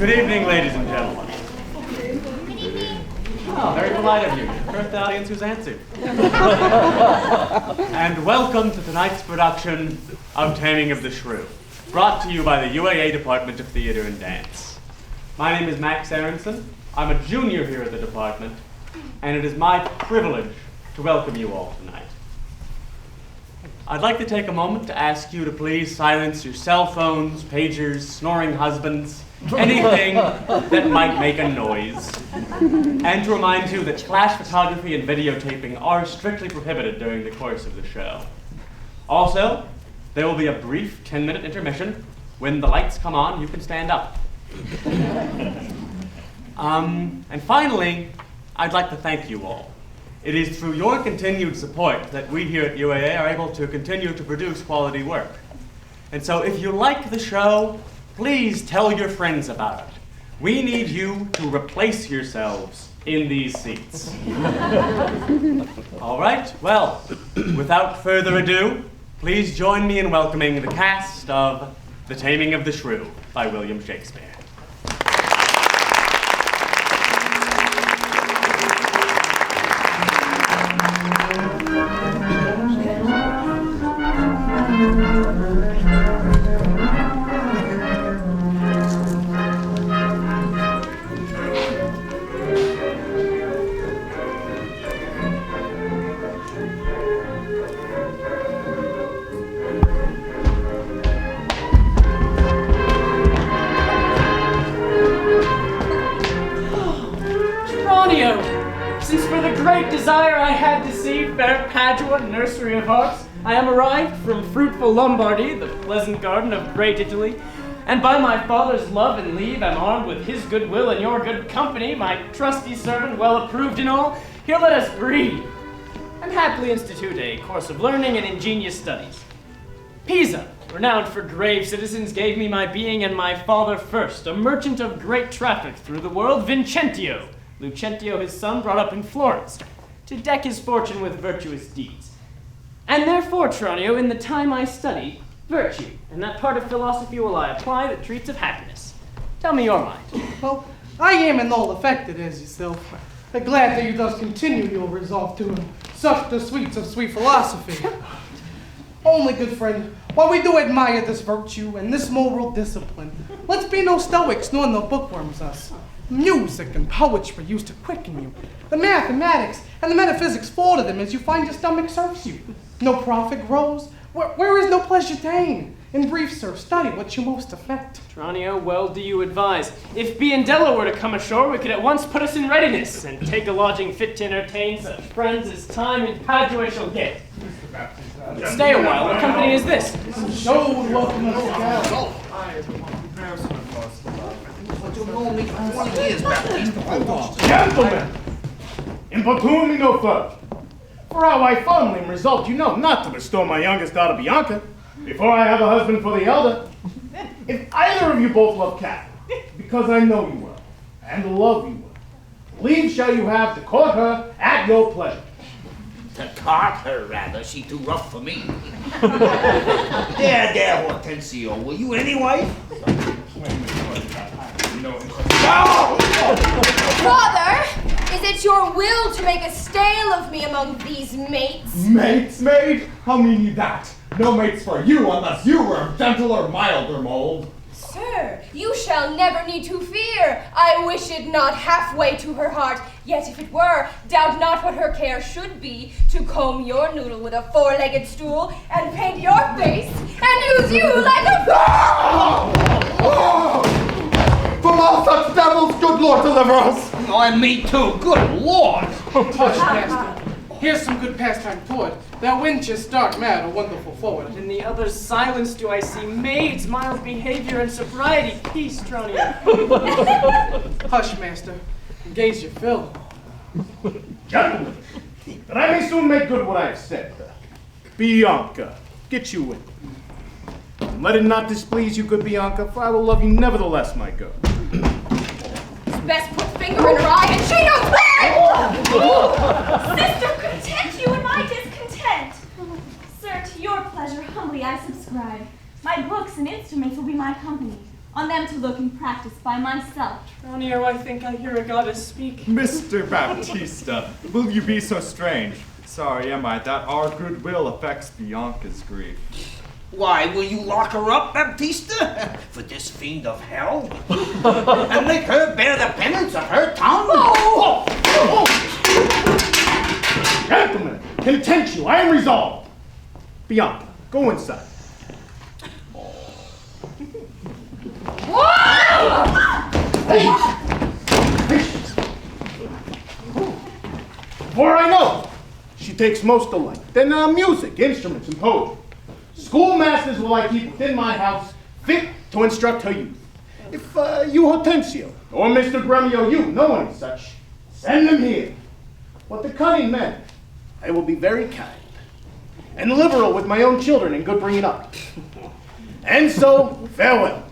Good evening, ladies and gentlemen. Oh, very polite of you. First audience who's answered. And welcome to tonight's production of Taming of the Shrew, brought to you by the UAA Department of Theater and Dance. My name is Max Aronson. I'm a junior here at the department, and it is my privilege to welcome you all tonight. I'd like to take a moment to ask you to please silence your cell phones, pagers, snoring husbands, anything that might make a noise. And to remind you that flash photography and videotaping are strictly prohibited during the course of the show. Also, there will be a brief 10-minute intermission. When the lights come on, you can stand up. And finally, I'd like to thank you all. It is through your continued support that we here at UAA are able to continue to produce quality work. And so if you like the show, please tell your friends about it. We need you to replace yourselves in these seats. All right, well, without further ado, please join me in welcoming the cast of The Taming of the Shrew by William Shakespeare. Since for the great desire I had to see fair Padua, nursery of arts, I am arrived from fruitful Lombardy, the pleasant garden of great Italy, and by my father's love and leave am armed with his goodwill and your good company, my trusty servant, well approved in all. Here let us breed, and happily institute a course of learning and ingenious studies. Pisa, renowned for grave citizens, gave me my being and my father first, a merchant of great traffic through the world, Vincentio. Lucentio, his son, brought up in Florence, to deck his fortune with virtuous deeds. And therefore, Tranio, in the time I study, virtue, and that part of philosophy will I apply that treats of happiness. Tell me your mind. Well, I am in all affected as yourself. Glad that you thus continue your resolve to suck the sweets of sweet philosophy. Only, good friend, while we do admire this virtue and this moral discipline, let's be no stoics nor no bookworms us. Music and poetry used to quicken you. The mathematics and the metaphysics fall to them as you find your stomach serves you. No profit grows, where is no pleasure ta'en. In brief, sir, study what you most affect. Tranio, well do you advise. If Biondella were to come ashore, we could at once put us in readiness, and take a lodging fit to entertain such friends as time in Padua shall get. But stay a while, what company is this? Show welcome us together. Gentlemen, importune me no further. For how I fondly am resolved, you know, not to bestow my youngest daughter Bianca, before I have a husband for the elder. If either of you both love cattle, because I know you will, and love you will, leave shall you have to court her at your pleasure. To cart her, rather. She too rough for me. There, Hortensio. Will you anyway? Father, is it your will to make a stale of me among these mates? Mates, maid? How mean you that? No mates for you unless you were of gentler, milder mold. Sir, you shall never need to fear. I wish it not halfway to her heart. Yet if it were, doubt not what her care should be, to comb your noodle with a four-legged stool, and paint your face, and use you like a... From all such devils, good Lord, deliver us! Oh, and me too, good Lord! Hush, master. Here's some good pastime for it. Thou winchest dark mad, a wonderful forward. And in the other's silence do I see maids, mild behavior, and sobriety. Peace, Tranio. Hush, master. Engage your fill. Gentlemen, that I may soon make good what I have said. Bianca, get you in. And let it not displease you, good Bianca, for I will love you nevertheless, my girl. Best put finger in her eye and she knows where! Sister, content you in my discontent. Sir, to your pleasure humbly I subscribe. My books and instruments will be my company. on them to look and practice by myself. Tranio, I think I hear a goddess speak. Mr. Baptista, will you be so strange? Sorry am I that our goodwill affects Bianca's grief. Why, will you lock her up, Baptista? For this fiend of hell? And make her bear the penance of her tongue? Gentlemen, content you, I am resolved. Bianca, go inside. For I know she takes most delight in music, instruments, and poetry. Schoolmasters will I keep within my house, fit to instruct her youth. If you, Hortensio, or Mr. Gremio, you know any such, send them here. But the cunning men, I will be very kind, and liberal with my own children in good bringing up. And so, farewell.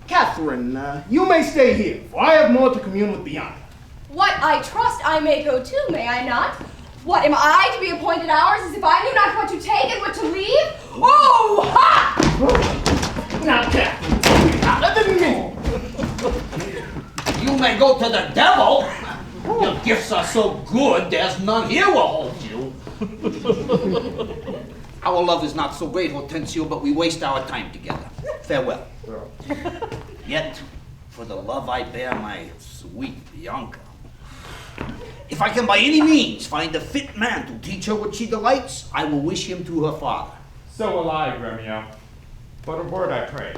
Catherine, you may stay here, for I have more to commune with Bianca. What I trust I may go too, may I not? What, am I to be appointed ours as if I knew not what to take and what to leave? Oh, ha! Now, Catherine, I didn't mean. You may go to the devil. Your gifts are so good, there's none here will hold you. Our love is not so great, Hortensio, but we waste our time together. Farewell. Yet, for the love I bear my sweet Bianca, if I can by any means find a fit man to teach her what she delights, I will wish him to her father. So will I, Gremio. But a word I pray.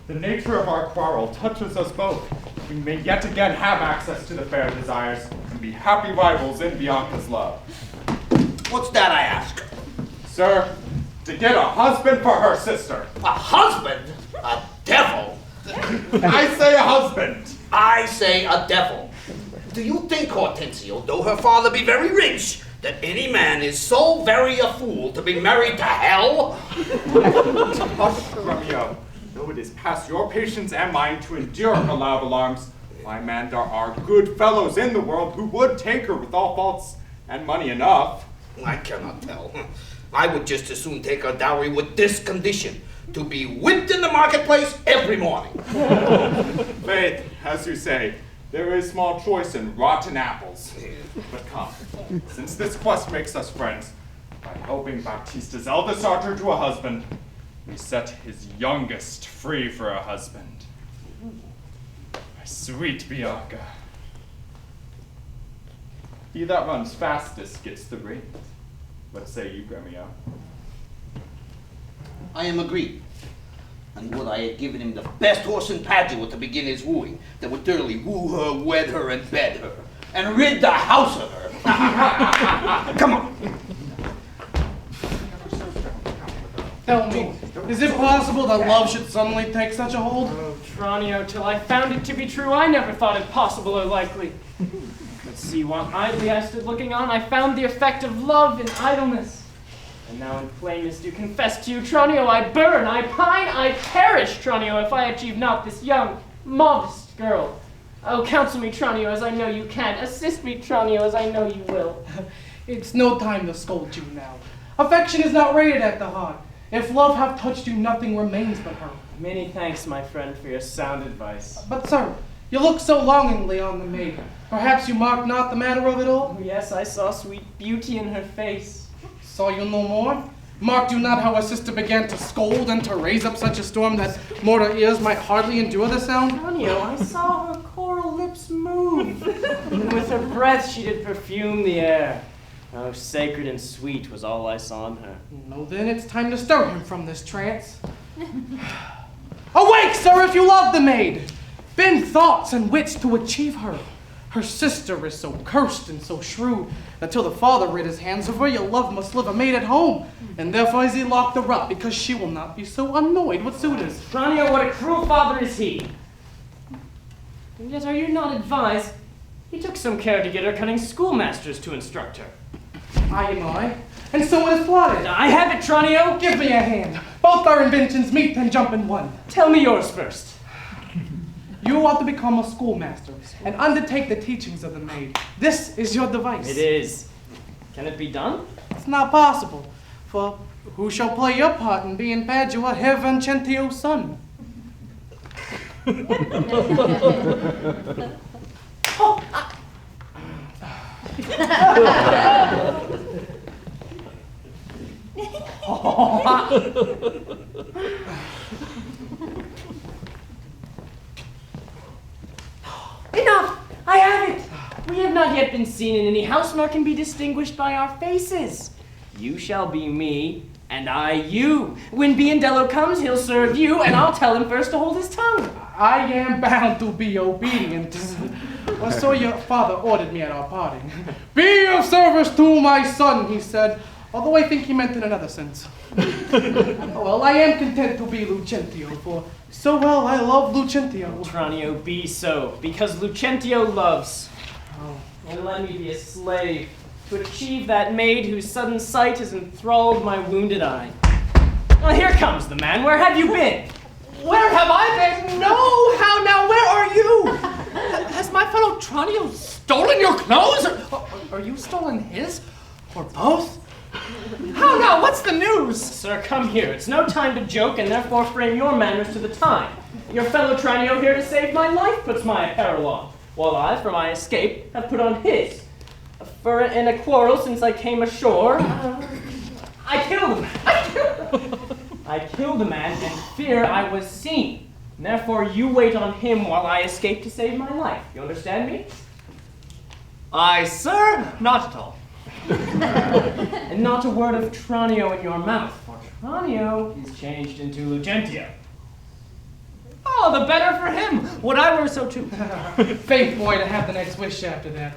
The nature of our quarrel touches us both. We may yet again have access to the fair desires and be happy rivals in Bianca's love. What's that, I ask? Sir, to get a husband for her sister. A husband? A devil? I say a husband. I say a devil. Do you think, Hortensio, though her father be very rich, that any man is so very a fool to be married to hell? Hush, Gremio. Though it is past your patience and mine to endure her loud alarms, my man, there are good fellows in the world who would take her with all faults and money enough. I cannot tell. I would just as soon take her dowry with this condition, to be whipped in the marketplace every morning. Faith, as you say, there is small choice in rotten apples. But come, since this quest makes us friends, by helping Baptista's eldest daughter to a husband, we set his youngest free for a husband. My sweet Bianca. He that runs fastest gets the ring. What say you, Gremio? I am agreed. And would I had given him the best horse in Padua to begin his wooing, that would thoroughly woo her, wed her, and bed her, and rid the house of her. Come on. Tell me, is it possible that love should suddenly take such a hold? Oh, Tranio, till I found it to be true, I never thought it possible or likely. But see, while idly I stood looking on, I found the effect of love in idleness. And now in plainness do confess to you, Tranio, I burn, I pine, I perish, Tranio, if I achieve not this young, modest girl. Oh, counsel me, Tranio, as I know you can. Assist me, Tranio, as I know you will. It's no time to scold you now. Affection is not rated at the heart. If love have touched you, nothing remains but her. Many thanks, my friend, for your sound advice. But sir, you look so longingly on the maid. Perhaps you marked not the matter of it all? Oh, yes, I saw sweet beauty in her face. Saw you no more? Marked you not how a sister began to scold and to raise up such a storm that mortal ears might hardly endure the sound? Tranio, I saw her coral lips move, and with her breath she did perfume the air. Oh, sacred and sweet was all I saw in her. No, then it's time to stir him from this trance. Awake, sir, if you love the maid! Bend thoughts and wits to achieve her. Her sister is so cursed and so shrewd that till the father rid his hands of her, your love must live a maid at home. And therefore is he locked her up, because she will not be so annoyed with suitors. Tranio, what a cruel father is he! And yet are you not advised? He took some care to get her cunning schoolmasters to instruct her. I am I, and so it is plotted. I have it, Tranio! Give me a hand. Both our inventions meet and jump in one. Tell me yours first. You ought to become a schoolmaster and undertake the teachings of the maid. This is your device. It is. Can it be done? It's not possible, for who shall play your part in being Padua, Herr Vincentio's son? Enough! I have it! We have not yet been seen in any house, nor can be distinguished by our faces. You shall be me, and I you. When Biondello comes, he'll serve you, and I'll tell him first to hold his tongue. I am bound to be obedient. Or so your father ordered me at our parting. Be of service to my son, he said, although I think he meant in another sense. Well, I am content to be Lucentio, for so well I love Lucentio. Tranio, be so, because Lucentio loves. And let me be a slave to achieve that maid whose sudden sight has enthralled my wounded eye. Well, here comes the man. Where have you been? Where have I been? No, how now, where are you? Has my fellow Tranio stolen your clothes? Or are you stolen his? Or both? How now, what's the news? Sir, come here. It's no time to joke, and therefore frame your manners to the time. Your fellow Tranio here to save my life puts my apparel on, while I, for my escape, have put on his. For in a quarrel since I came ashore, I killed him. I killed a man in fear I was seen. And therefore you wait on him while I escape to save my life. You understand me? Aye, sir, not at all. And not a word of Tranio in your mouth, for Tranio is changed into Lucentio. Oh, the better for him. Would I were so too. Faith boy to have the next wish after that.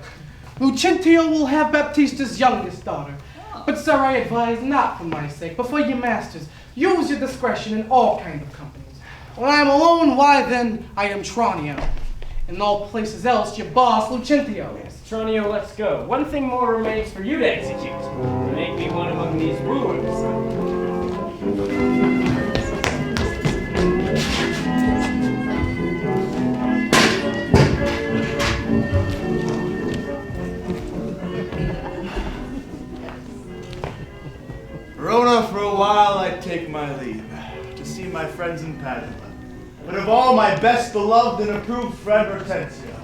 Lucentio will have Baptista's youngest daughter. But sir, I advise not for my sake, but for your master's. Use your discretion in all kind of companies. When I am alone, why then I am Tranio. In all places else, your boss, Lucentio. Yes, Tranio, let's go. One thing more remains for you to execute. Make me one among these wooers. Verona, for a while I take my leave, to see my friends in Padua, but of all my best beloved and approved friend Hortensio.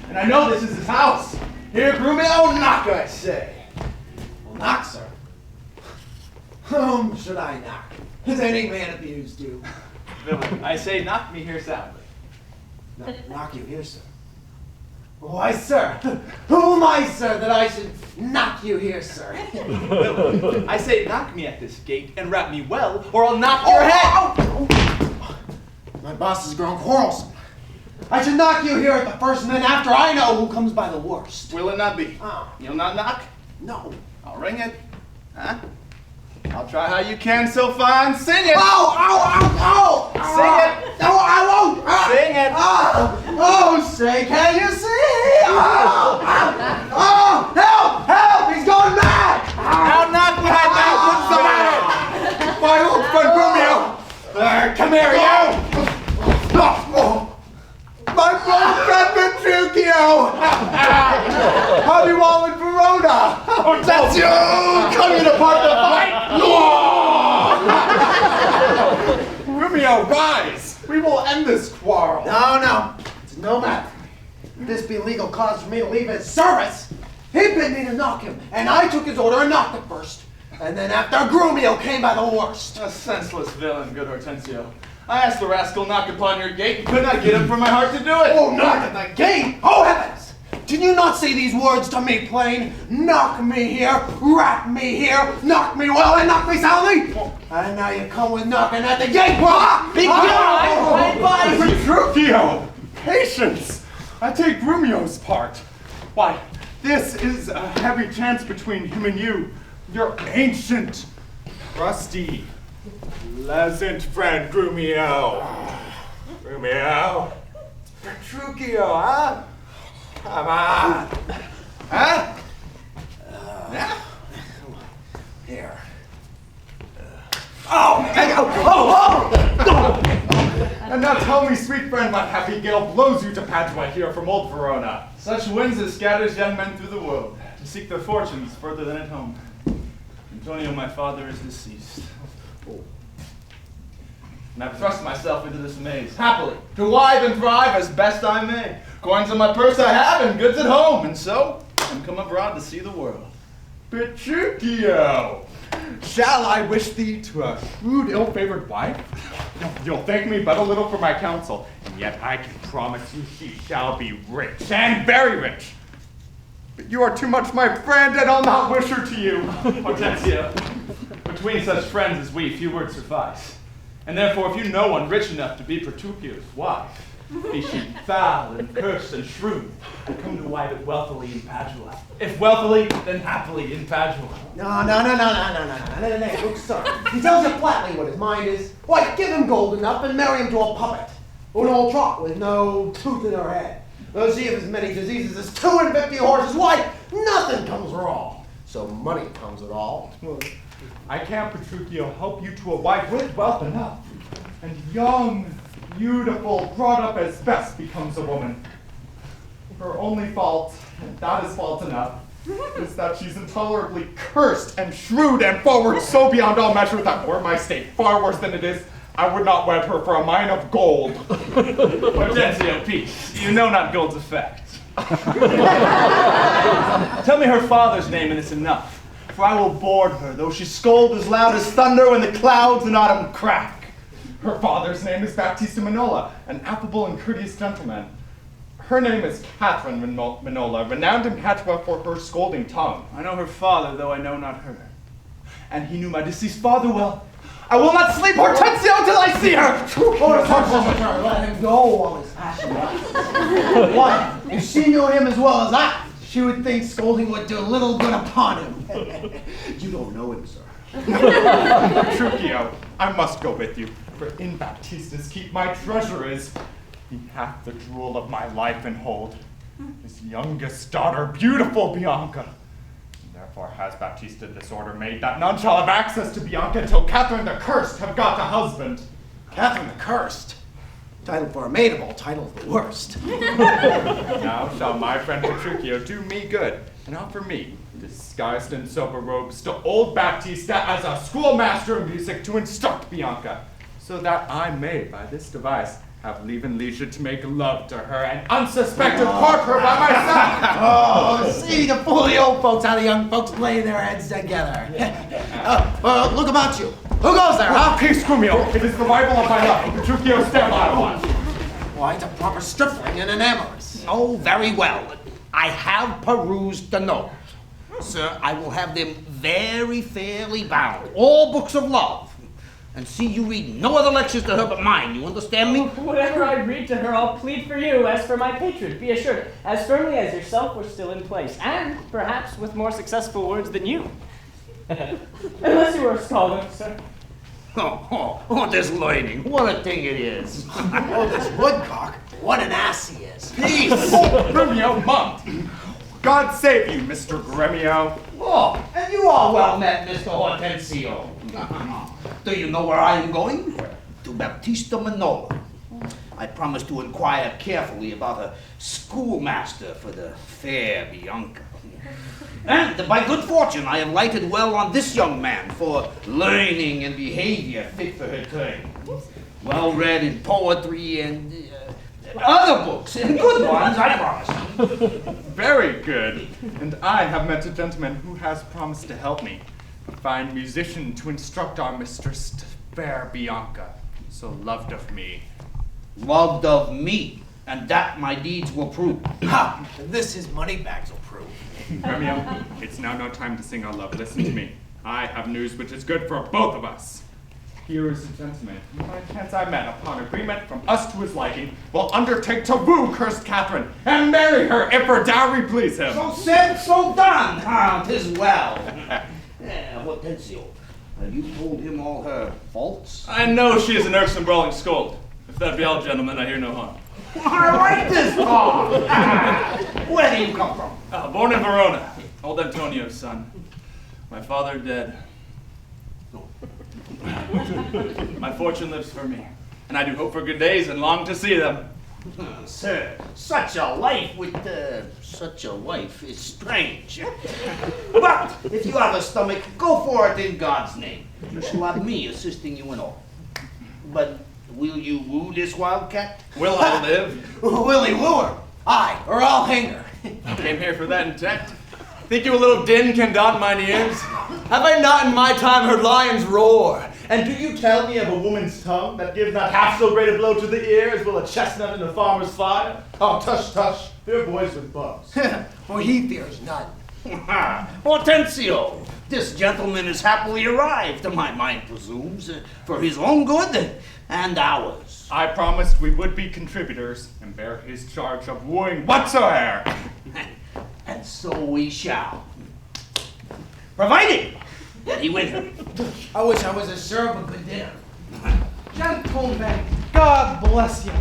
And I know this is his house. Here, Grumio, knock, I say. Well, knock, sir. Whom should I knock? Has any man abused you? Villain, I say knock me here soundly. Knock you here, sir. Why, sir? Who am I, sir, that I should knock you here, sir? Villain, I say knock me at this gate and wrap me well, or I'll knock your head. My boss has grown quarrelsome. I should knock you here at the first minute after I know who comes by the worst. Will it not be? Oh. You'll not knock? No. I'll ring it. Huh? I'll try how you can so fine. Sing it! Oh! Sing it! No, I won't! Sing it! Oh, say, can you see? Oh, help! He's going mad! Now knock me head back! What's the matter? My old friend Grumio! Come here, you! My old friend Petruchio! How do you all in Verona? Hortensio! Coming to part the fight! Grumio, rise! We will end this quarrel. No. It's no matter. If this be legal cause for me to leave his service, he bid me to knock him, and I took his order and knocked him first. And then after Grumio came by the worst. A senseless villain, good Hortensio. I asked the rascal knock upon your gate and could not get him from my heart to do it. Oh, knock at the gate! Oh, heavens! Did you not say these words to me plain? Knock me here, rap me here, knock me well, and knock me soundly? And now you come with knocking at the gate, Be I advise you. Petruchio! Patience! I take Grumio's part. Why, this is a heavy chance between him and you, your ancient, trusty, pleasant friend Grumio. Grumio? Petruchio, huh? Come on. Huh? Yeah? Here. And now tell me, sweet friend, what happy gale blows you to Padua here from old Verona? Such winds as scatters young men through the world, to seek their fortunes further than at home. Antonio, my father, is deceased. and I've thrust myself into this maze, happily, to wive and thrive as best I may. Coins in my purse I have, and goods at home, and so I'm come abroad to see the world. Petruchio, shall I wish thee to a shrewd, ill-favored wife? You'll thank me but a little for my counsel, and yet I can promise you she shall be rich, and very rich. But you are too much my friend, and I'll not wish her to you. Hortensio, between such friends as we, few words suffice. And therefore, if you know one rich enough to be Petruchio's wife, be she foul and cursed and shrewd, I come to wife it wealthily in Padua. If wealthily, then happily in Padua. No. Look, sir. He tells you flatly what his mind is. Why, give him gold enough and marry him to a puppet. Or an old trot with no tooth in her head. Let's see if as many diseases as 250 horses. Why, nothing comes wrong. So money comes at all. I can, Petruchio, help you to a wife with wealth enough, and young, beautiful, brought up as best becomes a woman. Her only fault, and that is fault enough, is that she's intolerably cursed and shrewd and forward so beyond all measure that were my state far worse than it is, I would not wed her for a mine of gold. Hortensio, peace. You know not gold's effect. Tell me her father's name and it's enough. For I will board her, though she scold as loud as thunder when the clouds in autumn crack. Her father's name is Baptista Minola, an affable and courteous gentleman. Her name is Catherine Minola, renowned in Padua for her scolding tongue. I know her father, though I know not her. And he knew my deceased father well. I will not sleep, Hortensio, till I see her! Let him go while his passion rises. Why, if she knew him as well as I, she would think scolding would do little good upon him. You don't know him, sir. Petruchio, I must go with you, for in Baptista's keep my treasure is. He hath the jewel of my life in hold, his youngest daughter, beautiful Bianca. Therefore has Baptista this order made, that none shall have access to Bianca till Catherine the Cursed have got a husband. Catherine the Cursed? Title for a maid of all titles, the worst. Now shall my friend Petruchio do me good, and offer me, disguised in sober robes, to old Baptista as a schoolmaster of music to instruct Bianca, so that I may, by this device, have leave and leisure to make love to her and unsuspected part her by myself. Oh, see to fool the old folks how the young folks lay their heads together. Look about you. Who goes there, huh? Peace, Scrumio. It is the rival of my love, Petruchio Sterlyle. Why, it's a proper stripling and an amorous. Oh, very well. I have perused the note. Sir, I will have them very fairly bound. All books of love. And see you read no other lectures to her but mine, you understand me? Whatever I read to her, I'll plead for you as for my patron, be assured, as firmly as yourself were still in place, and perhaps with more successful words than you. Unless you were a scholar, sir. Oh, this learning, what a thing it is. Oh, this woodcock, what an ass he is. Peace! Oh, Gremio, monk! God save you, Mr. Gremio. Oh, and you are well met, Mr. Hortensio. Do you know where I am going? To Baptista Minola. I promise to inquire carefully about a schoolmaster for the fair Bianca. And by good fortune, I have lighted well on this young man for learning and behavior fit for her turn. Well read in poetry and other books, and good ones, I promise. Very good. And I have met a gentleman who has promised to help me. A fine musician to instruct our mistress, fair Bianca, so loved of me. Loved of me, and that my deeds will prove. Ha! This his money bags will prove. Gremio, it's now no time to sing our love. Listen to me. I have news which is good for both of us. Here is a gentleman who by chance I met upon agreement from us to his liking will undertake to woo cursed Catherine and marry her if her dowry please him. So said, so done. Ah, 'tis well. Hortensio, have you told him all her faults? I know she is an irksome brawling scold. If that be all, gentlemen, I hear no harm. I like this talk. Where do you come from? Born in Verona, old Antonio's son. My father dead. My fortune lives for me, and I do hope for good days and long to see them. Sir, such a life with such a wife is strange. But if you have a stomach, go for it in God's name. You shall have me assisting you in all. But will you woo this wildcat? Will I live? Willie Wooer. Aye, or I'll hang her. I came here for that intent. Think you a little din can daunt mine ears? Have I not in my time heard lions roar? And do you tell me of a woman's tongue that gives not half so great a blow to the ear as will a chestnut in a farmer's fire? Oh, tush, tush, fear boys with bugs. For he fears none. Hortensio, this gentleman is happily arrived, my mind presumes, for his own good and ours. I promised we would be contributors and bear his charge of wooing whatsoe'er. And so we shall. Provided that he wins him. I wish I was a serve of good dinner. Gentlemen, God bless you.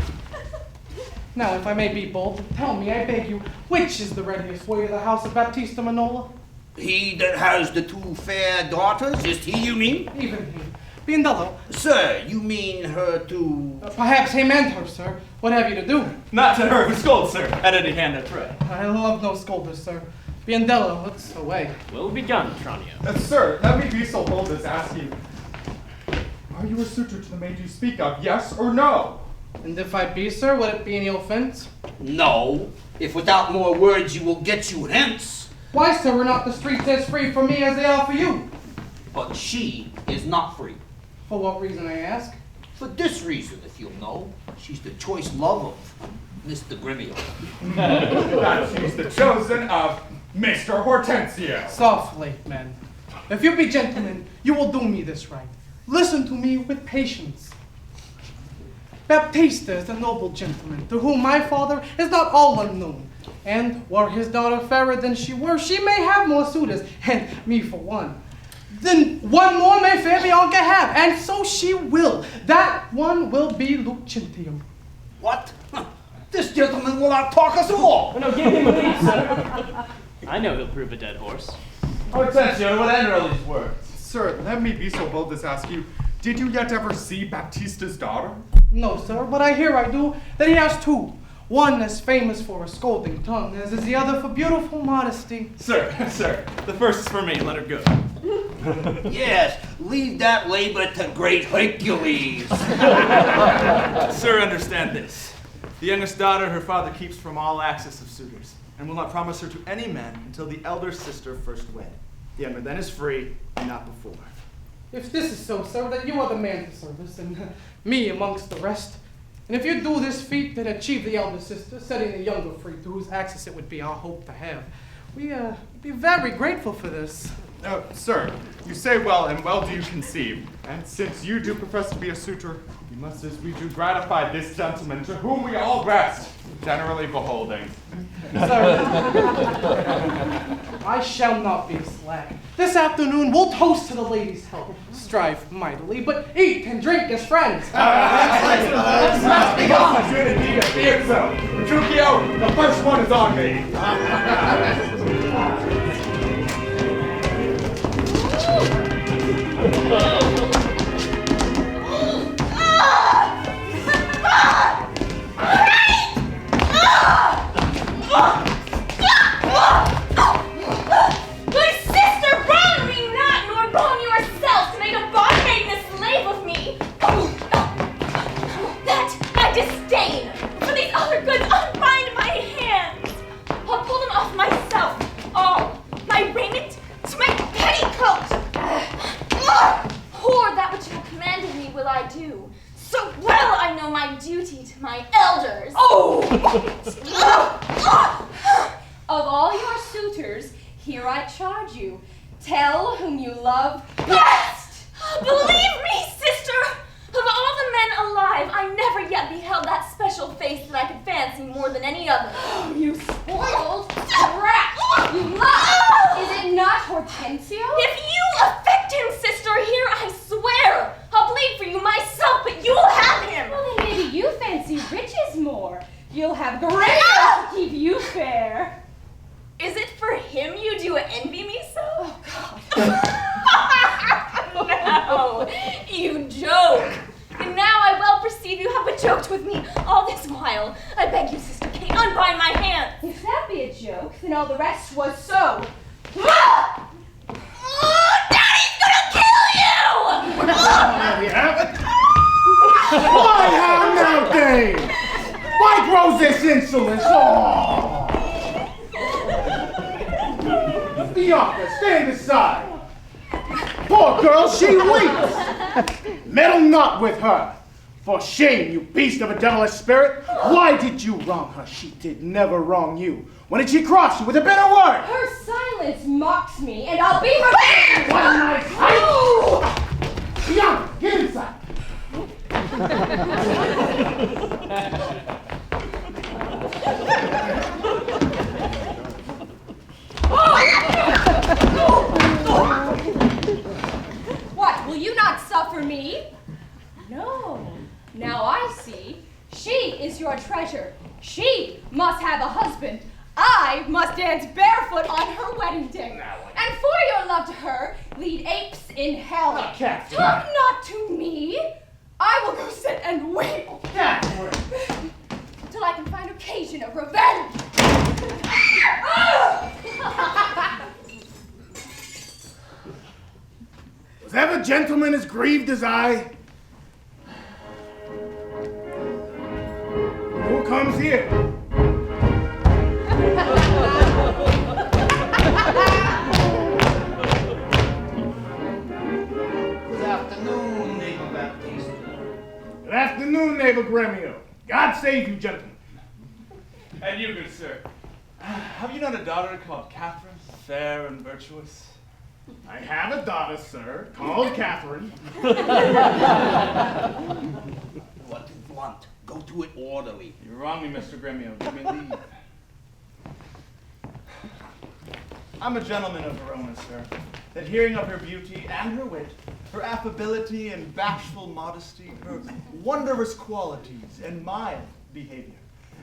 Now, if I may be bold, tell me, I beg you, which is the readiest way to the house of Baptista Manola? He that has the two fair daughters, is he you mean? Even he. Biendello. Sir, you mean her to... Perhaps him and her, sir. What have you to do? Not to her who scolds, sir. At any hand I pray. I love no scolders, sir. Biendello, let's away. Well begun, Tranio. Sir, let me be so bold as ask you, are you a suitor to the maid you speak of, yes or no? And if I be, sir, would it be any offense? No, if without more words you will get you hence. Why, sir, are not the streets as free for me as they are for you? But she is not free. For what reason, I ask? For this reason, if you'll know, she's the choice love of Mr. Grivio. That she's the chosen of Mr. Hortensio. Softly, men. If you be gentlemen, you will do me this right. Listen to me with patience. Baptista is a noble gentleman, to whom my father is not all unknown. And were his daughter fairer than she were, she may have more suitors, and me for one. Then one more may fair Bianca have, and so she will. That one will be Lucentium. What? This gentleman will out-talk us all. Oh, no, give him leave, sir. I know he'll prove a dead horse. Hortensio, what end are these words? Sir, let me be so bold as ask you, did you yet ever see Baptista's daughter? No, sir, but I hear I do that he has two. One is famous for a scolding tongue, as is the other for beautiful modesty. Sir, the first is for me. Let her go. Yes, leave that labor to great Hercules. Sir, understand this. The youngest daughter her father keeps from all access of suitors, and will not promise her to any man until the elder sister first wed. The younger then is free, and not before. If this is so, sir, then you are the man for service, and me amongst the rest. And if you do this feat, then achieve the elder sister, setting the younger free, to whose access it would be our hope to have. We be very grateful for this. Sir, you say well, and well do you conceive. And since you do profess to be a suitor, you must as we do gratify this gentleman, to whom we all rest, generally beholding. Sir, I shall not be slack. This afternoon we'll toast to the ladies' health. Strive mightily, but eat and drink as friends. Let's be gone! Good indeed, be it so. Petruchio, the first one is on me. My sister, wrong me not, nor wrong yourself, to make a bondmaiden a slave of me. That I disdain. For these other goods, unbind my hands. I'll pull them off myself, all, my raiment to my petticoat. Pour that which you have commanded me will I do. So well I know my duty to my elders. Of all your suitors, here I charge you. Tell whom you love best. Believe me, sister, of all the men alive, I never yet beheld that special face that I could fancy more than any other. You spoiled brat! You lie! Is it not Hortensio? If you affect him, sister, here I swear, I'll plead for you myself, but you'll have him. Well, then maybe you fancy riches more. You'll have great to keep you fair. Is it for him you do envy me so? Oh, God. No, you joke. And now I well perceive you have but joked with me all this while. I beg you, Sister Kate, unbind my hands. If that be a joke, then all the rest was so. Ah! Oh, Daddy's gonna kill you! There we have it. Why, insolence! Oh! Bianca, stand aside! Poor girl, she weeps! Meddle not with her! For shame, you beast of a devilish spirit! Why did you wrong her? She did never wrong you. When did she cross you with a bitter word? Her silence mocks me, and I'll be her. What a nice sight! Bianca, get inside! What, will you not suffer me? No. Now I see. She is your treasure. She must have a husband. I must dance barefoot on her wedding day. And for your love to her, lead apes in hell. Catherine. Talk not to me. I will go sit and weep. Catherine. Till I can find occasion of revenge. Was ever gentleman as grieved as I? Who comes here? Good afternoon, neighbor Baptiste. Good afternoon, neighbor Gremio. God save you, gentlemen. And you, good sir, have you not a daughter called Catherine, fair and virtuous? I have a daughter, sir, called Catherine. What do you want? Go to it orderly. You wrong me, Mr. Gremio. Give me leave. I'm a gentleman of Verona, sir, that hearing of her beauty and her wit, her affability and bashful modesty, her wondrous qualities and mild behavior,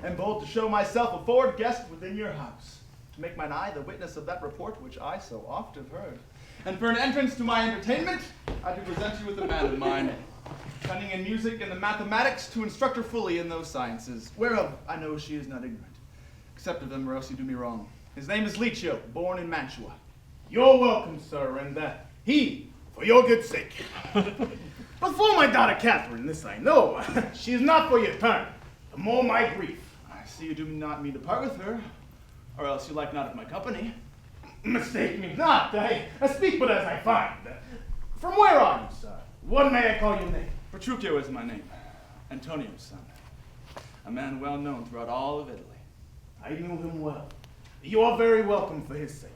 am bold to show myself a forward guest within your house, to make mine eye the witness of that report which I so oft have heard. And for an entrance to my entertainment, I do present you with a man of mine, cunning in music and the mathematics, to instruct her fully in those sciences, whereof I know she is not ignorant. Accept of them, or else you do me wrong. His name is Licio, born in Mantua. You're welcome, sir, and he, for your good sake. But for my daughter Catherine, this I know, she is not for your turn, the more my grief. I see you do not mean to part with her, or else you like not of my company. Mistake me not, I speak but as I find. From where are you, sir? What may I call your name? Petruchio is my name, Antonio's son. A man well known throughout all of Italy. I knew him well. You are very welcome for his sake.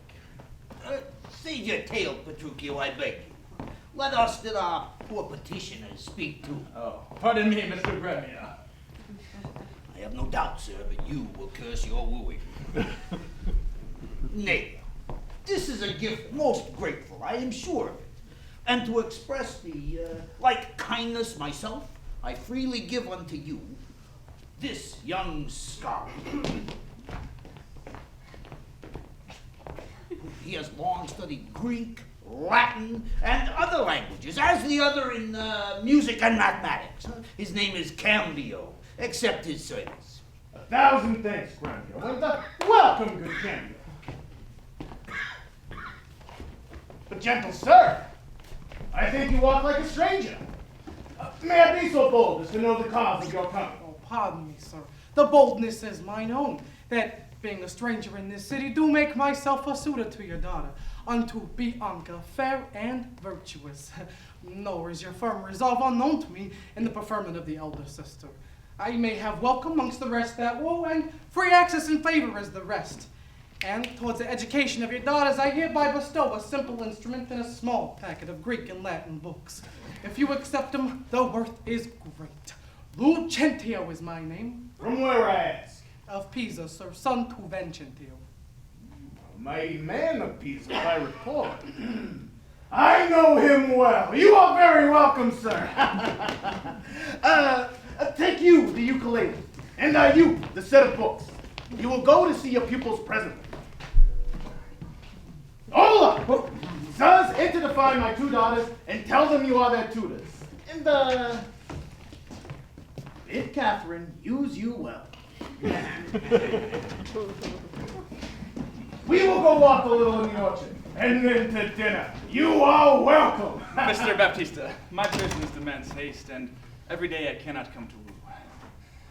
Save your tale, Petruchio, I beg you. Let us that are poor petitioners speak too. Oh, pardon me, Mr. Gremio. I have no doubt, sir, that you will curse your wooing. Nay, this is a gift most grateful, I am sure of it. And to express the like kindness myself, I freely give unto you this young scholar. He has long studied Greek, Latin, and other languages, as the other in music and mathematics. His name is Cambio. Accept his service. 1,000 thanks, Grandio, and welcome, good Cambio. But gentle sir, I think you walk like a stranger. May I be so bold as to know the cause of your coming? Oh, pardon me, sir. The boldness is mine own, that, being a stranger in this city, do make myself a suitor to your daughter, unto Bianca, fair and virtuous. Nor is your firm resolve unknown to me in the preferment of the elder sister. I may have welcome amongst the rest that woe, and free access and favor as the rest. And towards the education of your daughters, I hereby bestow a simple instrument and a small packet of Greek and Latin books. If you accept them, the worth is great. Lucentio is my name. From where I ask? Of Pisa, sir, son to Vincentio. A mighty man of Pisa, if I recall. I know him well. You are very welcome, sir. Take you the ukulele, and you the set of books. You will go to see your pupils presently. Hold up! Sirs, enter to find my two daughters, and tell them you are their tutors. And, bid Catherine use you well. We will go walk a little in the orchard, and then to dinner. You are welcome. Mr. Baptista, my business demands haste, and every day I cannot come to woo.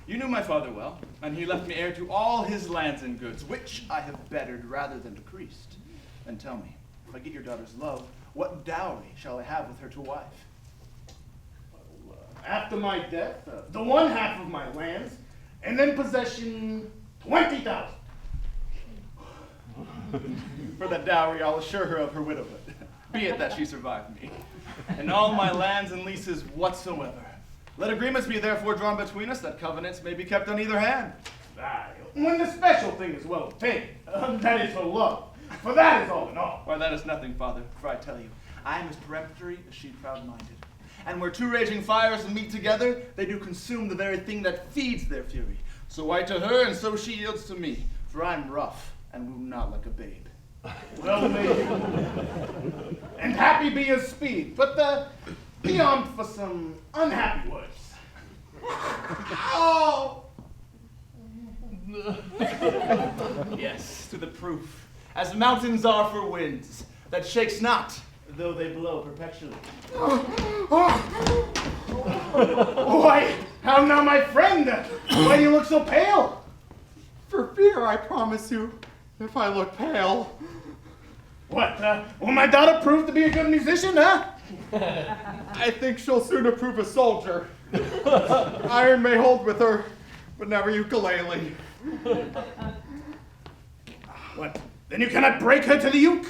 You knew my father well, and he left me heir to all his lands and goods, which I have bettered rather than decreased. And tell me, if I get your daughter's love, what dowry shall I have with her to wife? After my death, the one half of my lands, and then possession 20,000. For the dowry, I'll assure her of her widowhood, be it that she survived me, and all my lands and leases whatsoever. Let agreements be therefore drawn between us, that covenants may be kept on either hand. Aye, when the special thing is well obtained, that is for love. For that is all in all. Why, that is nothing, father, for I tell you, I am as peremptory as she proud-minded. And where two raging fires meet together, they do consume the very thing that feeds their fury. So I to her, and so she yields to me, for I'm rough and woo not like a babe. Well may you. And happy be your speed, but be armed for some unhappy words. Oh! Yes, to the proof, as mountains are for winds, that shakes not, though they blow perpetually. Why, how now, my friend? Why do you look so pale? For fear, I promise you, if I look pale. What, will my daughter prove to be a good musician, huh? I think she'll sooner prove a soldier. Iron may hold with her, but never ukulele. What, then you cannot break her to the uke?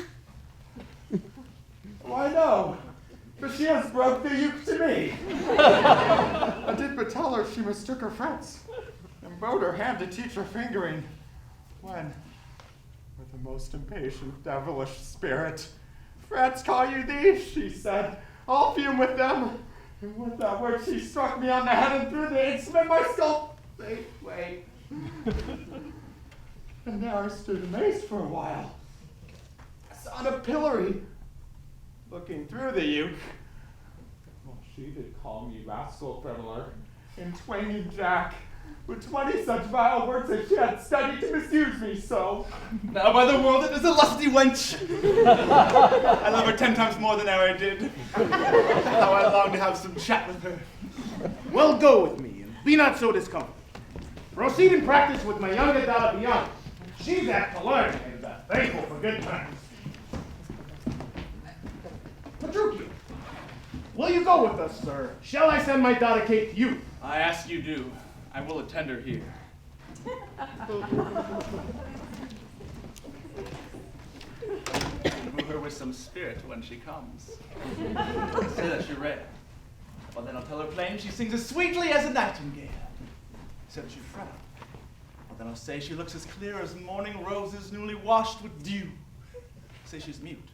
Why no, for she has broke the uke to me. I did but tell her she mistook her frets, and bowed her hand to teach her fingering, when, with a most impatient, devilish spirit, frets call you these, she said, I'll fume with them. And with that word she struck me on the head and threw the instrument my skull. Wait. And there I stood amazed for a while. I saw the pillory, looking through the uke. Well, she did call me rascal criminal, and twanging Jack, with 20 such vile words as she had studied to misuse me so. Now by the world it is a lusty wench. I love her 10 times more than ever I did. How I long to have some chat with her. Well, go with me, and be not so discomforted. Proceed in practice with my younger daughter Bianca. She's apt to learn, and thankful for good times. Petruchio, will you go with us, sir? Shall I send my daughter Kate to you? I ask you do. I will attend her here. Woo her with some spirit when she comes. Say that she read. Well, then I'll tell her plain she sings as sweetly as a nightingale. Say that she frown. Well, then I'll say she looks as clear as morning roses newly washed with dew. Say she's mute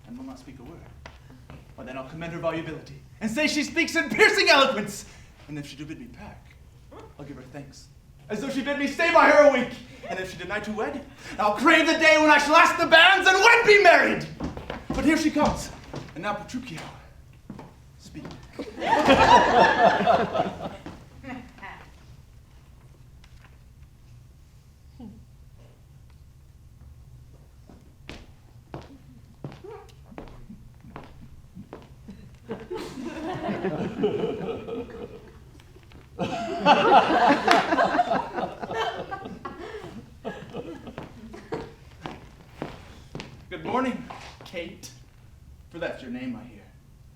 and will not speak a word. Well, then I'll commend her volubility and say she speaks in piercing eloquence. And if she do bid me pack, I'll give her thanks, as though she bid me stay by her a week. And if she deny to wed, I'll crave the day when I shall ask the banns and wed be married. But here she comes, and now Petruchio, speak. Good morning, Kate. For that's your name, I hear.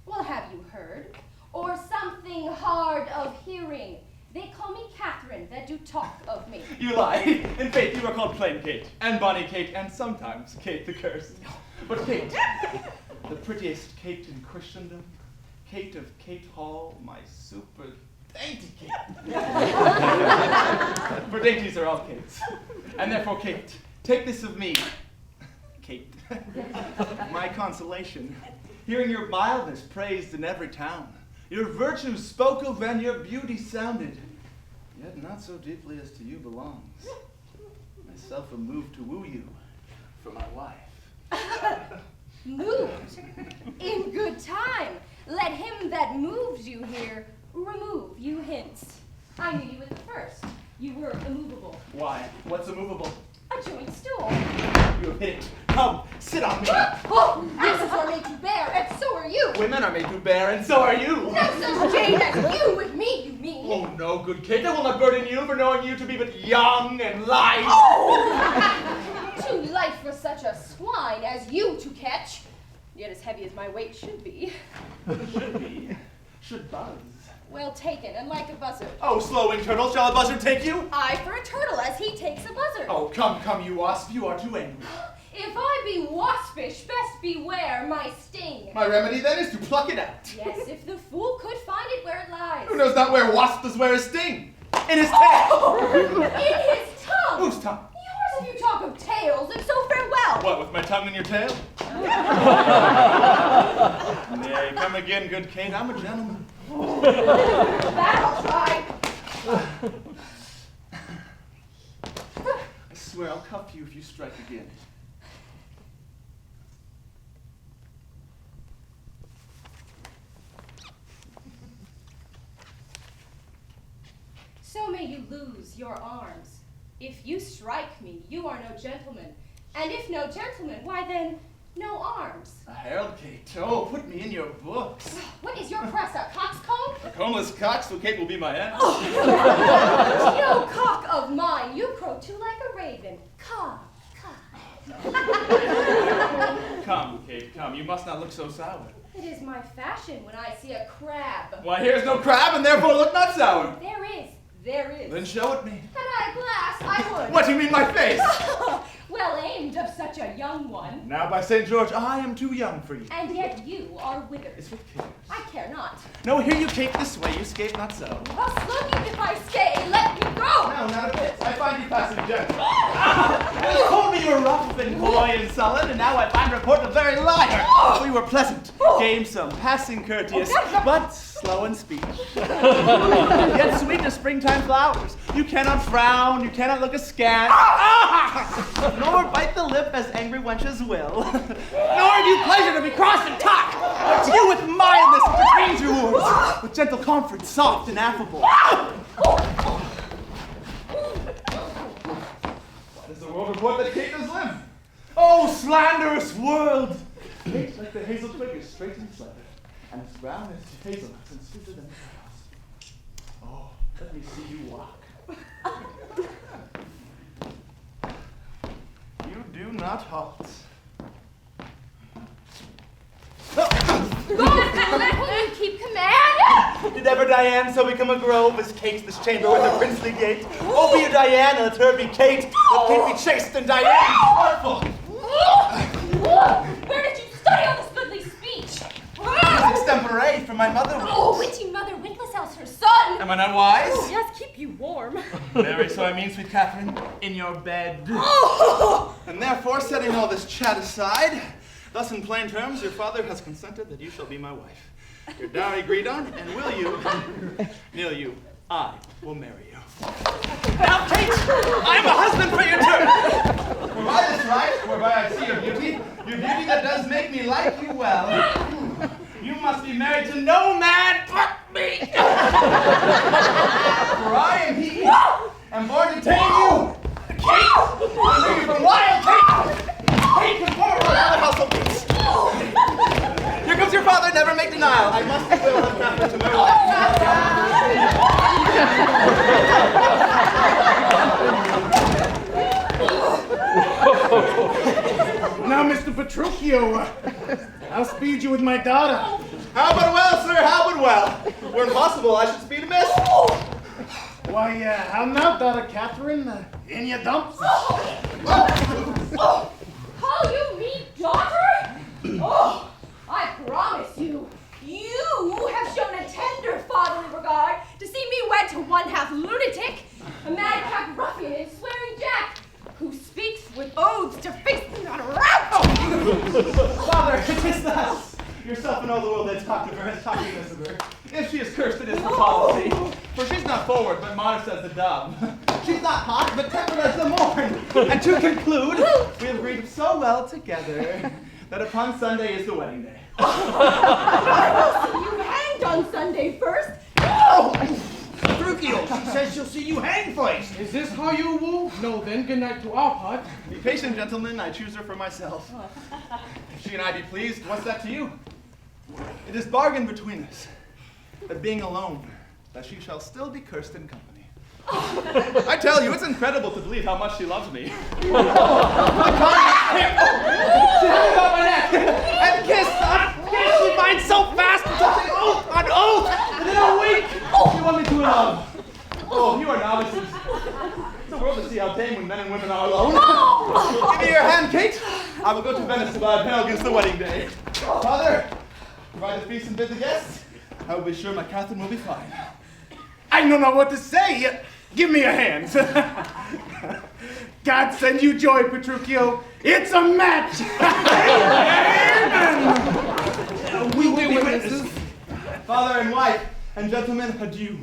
Well, have you heard? Or something hard of hearing? They call me Catherine, that do talk of me. You lie. In faith, you are called plain Kate, and bonny Kate, and sometimes Kate the Cursed. But Kate, the prettiest Kate in Christendom, Kate of Kate Hall, my super dainty Kate. For dainties are all Kates. And therefore, Kate, take this of me, Kate, my consolation, hearing your mildness praised in every town, your virtues spoke of and your beauty sounded, yet not so deeply as to you belongs. Myself am moved to woo you for my wife. Moved? In good time. Let him that moves you here remove you hence. I knew you at the first. You were immovable. Why? What's immovable? A joint stool. You have hit it. Come, sit on me. Oh, asses are made to bear, and so are you. Women are made to bear, and so are you. No such Jane as you with me, you mean. Oh, no, good Kate. I will not burden you for knowing you to be but young and light. Oh! Too light for such a swine as you to catch, yet as heavy as my weight should be. Should be. Should buzz. Well taken, and like a buzzard. Oh, slow-winged turtle, shall a buzzard take you? I for a turtle, as he takes a buzzard. Oh, come, come, you wasp, you are too angry. If I be waspish, best beware my sting. My remedy then is to pluck it out. Yes, if the fool could find it where it lies. Who knows not where wasp does wear his sting? In his tail. Oh, in his tongue. Whose tongue? Yours, if you talk of tails, and so farewell. What, with my tongue in your tail? Nay, come again, good Kate, I'm a gentleman. That I'll try. I swear I'll cuff you if you strike again. So may you lose your arms. If you strike me, you are no gentleman. And if no gentleman, why then, no arms. A herald, Kate. Oh, put me in your books. What is your crest, a coxcomb? A combless cock, so Kate will be my aunt. No cock of mine, you crow too like a raven. Caw, caw. Come, Kate, come. You must not look so sour. It is my fashion when I see a crab. Why, here's no crab, and therefore look not sour. There is. There is. Then show it me. Had I a glass, I would. What do you mean, my face? Well aimed of such a young one. Now, by St. George, I am too young for you. And yet you are withered. It's with cares. I care not. No, here you Kate this way. You skate not so. Well, slug you if I stay. Let me go. No, not a bit. I find you passing gentle. You told me you were rough and coy and sullen, and now I find report a very liar. We were pleasant, gamesome, passing courteous, but slow in speech. Yet sweet as springtime flowers. You cannot frown, you cannot look askance, nor bite the lip as angry wenches will. Nor have you pleasure to be cross and talk, but you with mildness entertains your words, with gentle comfort, soft and affable. What is the world report that Kate does live? Oh, slanderous world! Kate, like the hazel twig, is straight and slender, and as brown as hazelnuts and sweeter than pearls. Oh, let me see you walk. You do not halt. Will you keep command? Did ever Diane so become a grove as Kate this chamber with a princely gate? Oh, be you Diane, and let her be Kate. Let Kate be chaste and Diane be artful. Where did you study all this goodly speech? Extempore from my mother. Oh, witty mother, witless else her son. Am I not wise? Oh, yes, keep you warm. Very, so I mean, sweet Catherine, in your bed. Oh. And therefore, setting all this chat aside, thus in plain terms, your father has consented that you shall be my wife. Your dowry agreed on, and will you, kneel you, I will marry you. Now, Kate, I am a husband for your turn. For by this right, whereby I see your beauty that does make me like you well, you must be married to no man but me. For I am he, and born to tame you, Kate, and bring you from wild Kate. Kate, conform to the household peace. Here comes your father, never make denial. I must be will have Catherine to marry. Now, Mr. Petruchio, I'll speed you with my daughter. How but well, sir, how but well. Were impossible, I should speed amiss. Why, how now, daughter Catherine? In your dumps? Call you me daughter? Oh, I promise you, you have shown a tender fatherly regard to see me wed to one half lunatic, a madcap ruffian and swearing jack, who speaks with oaths to face me on a rout. Father, it is thus. Yourself and all the world that talked of her has talked amiss of her. If she is cursed, it is for policy. For she's not forward, but modest as the dove. She's not hot, but tempered as the morn. And to conclude, we have agreed so well together that upon Sunday is the wedding day. I will see you hanged on Sunday first. Petruchio, she says she'll see you hang first. Is this how you woo? No, then good night to our part. Be patient, gentlemen, I choose her for myself. If she and I be pleased, what's that to you? It is bargained between us that being alone, that she shall still be cursed in company. I tell you, it's incredible to believe how much she loves me. She hung about my neck and kissed on kiss she finds so fast touching oath on oath within a week. You want me to love? Oh, you are novices. It's a world to see how tame when men and women are alone. Give me your hand, Kate. I will go to Venice to buy a panel against the wedding day. Father, provide the feast and bid the guests. I will be sure my Catherine will be fine. I don't know what to say. Give me a hand. God send you joy, Petruchio. It's a match. Amen. We will be witnesses. Father and wife and gentlemen, adieu.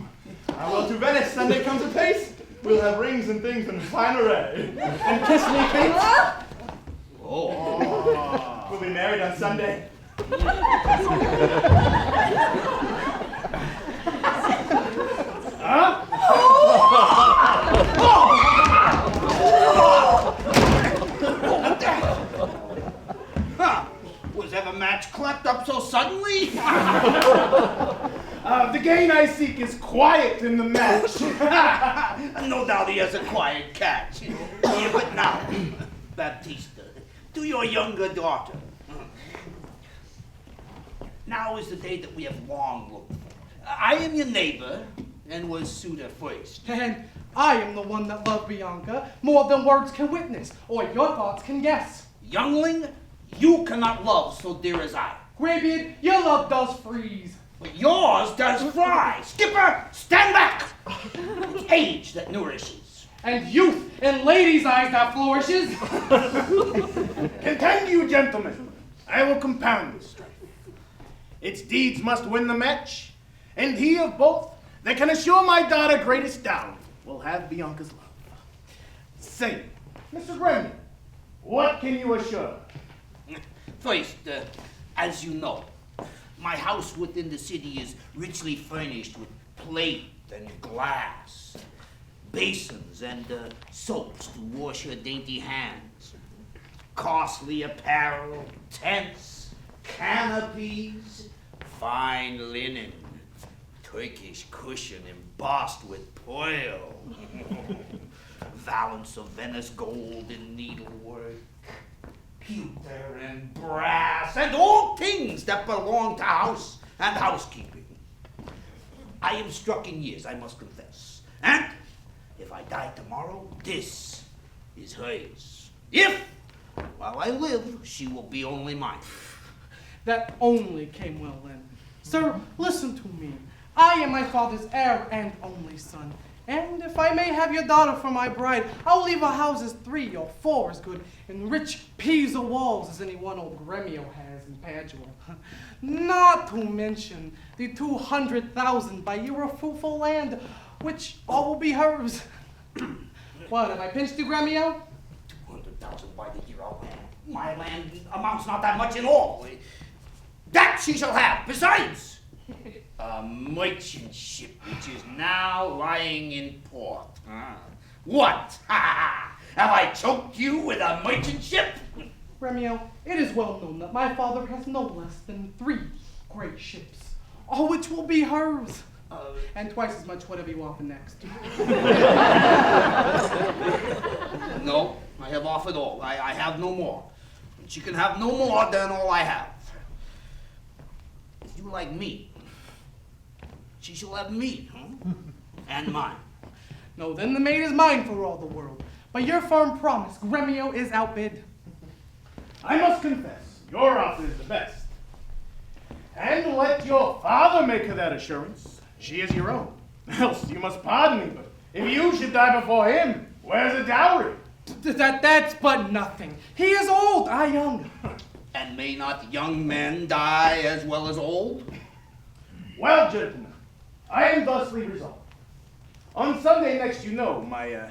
I will to Venice. Sunday comes apace. We'll have rings and things in fine array. And kiss me, Kate. Oh. We'll be married on Sunday. Huh? Was ever match clapped up so suddenly? The gain I seek is quiet in the match. No doubt he has a quiet catch. Yeah, but now, Baptista, to your younger daughter. Now is the day that we have long looked for. I am your neighbor, and was suitor first. And I am the one that loved Bianca more than words can witness, or your thoughts can guess. Youngling, you cannot love so dear as I. Graybeard, your love does freeze. But yours does fry. Skipper, stand back! It's age that nourishes. And youth in ladies' eyes that flourishes. Contend you, gentlemen. I will compound this strife. Its deeds must win the match, and he of both that can assure my daughter greatest down will have Bianca's love. Say, Mr. Gremlin, what can you assure? First, as you know, my house within the city is richly furnished with plate and glass, basins and soaps to wash her dainty hands, costly apparel, tents, canopies, fine linen, Turkish cushion embossed with pearl, valance of Venice gold in needlework, pewter and brass, and all things that belong to house and housekeeping. I am struck in years, I must confess, and if I die tomorrow, this is hers. If, while I live, she will be only mine. That only came well then. Sir, listen to me. I am my father's heir and only son. And if I may have your daughter for my bride, I will leave a house as 3 or 4 as good, and rich Pisa walls as any one old Gremio has in Padua. Not to mention the 200,000 by year of fruitful land, which all will be hers. What, have I pinched you, Gremio? 200,000 by the year of land. My land amounts not that much in all. That she shall have. Besides, a merchant ship which is now lying in port. What? Have I choked you with a merchant ship? Gremio, it is well known that my father has no less than 3 great ships, all which will be hers. And twice as much whatever you offer next. No, I have offered all. I have no more. And she can have no more than all I have. If you like me, she shall have me, and mine. No, then the maid is mine for all the world. By your firm promise, Gremio is outbid. I must confess, your offer is the best. And let your father make her that assurance. She is your own. Else you must pardon me, but if you should die before him, where's the dowry? That's but nothing. He is old, I young. And may not young men die as well as old? Well, gentlemen, I am thusly resolved. On Sunday next, you know, my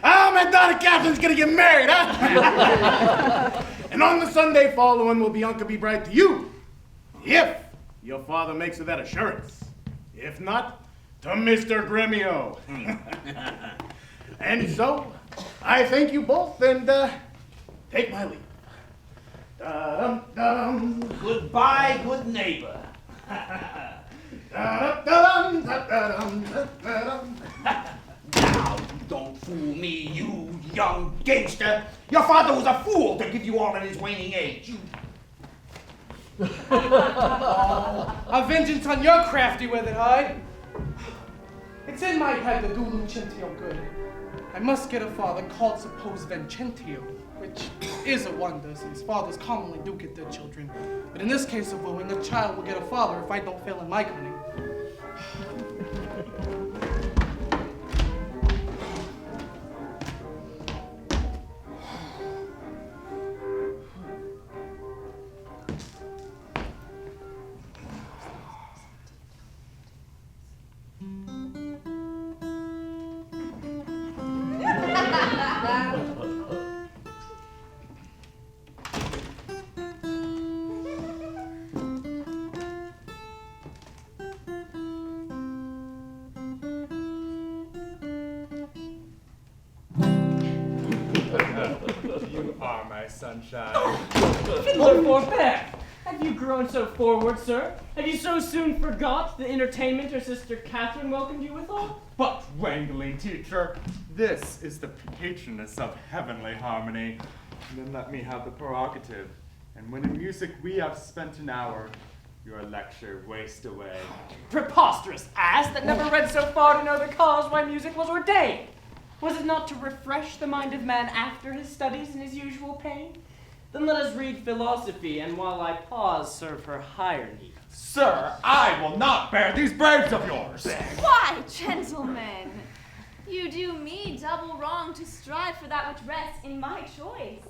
my daughter Catherine's gonna get married, huh? And on the Sunday following will Bianca be bride to you, if your father makes her that assurance. If not, to Mr. Gremio. And so, I thank you both and take my leave. Da-dum-dum. Goodbye, good neighbor. Da me, you young gangster. Your father was a fool to give you all at his waning age. A vengeance on your crafty withered hide. It's in my head to do Lucentio good. I must get a father called supposed Vincentio, which is a wonder since fathers commonly do get their children. But in this case of wooing, a child will get a father if I don't fail in my cunning. You are my sunshine. Fiddler forbear! Have you grown so forward, sir? Have you so soon forgot the entertainment your sister Catherine welcomed you withal? But, wrangling teacher, this is the patroness of heavenly harmony. And then let me have the prerogative. And when in music we have spent an hour, your lecture waste away. Preposterous ass that never read so far to know the cause why music was ordained! Was it not to refresh the mind of man after his studies and his usual pain? Then let us read philosophy, and while I pause, serve her higher needs. Sir, I will not bear these braves of yours. Why, gentlemen, you do me double wrong to strive for that which rests in my choice.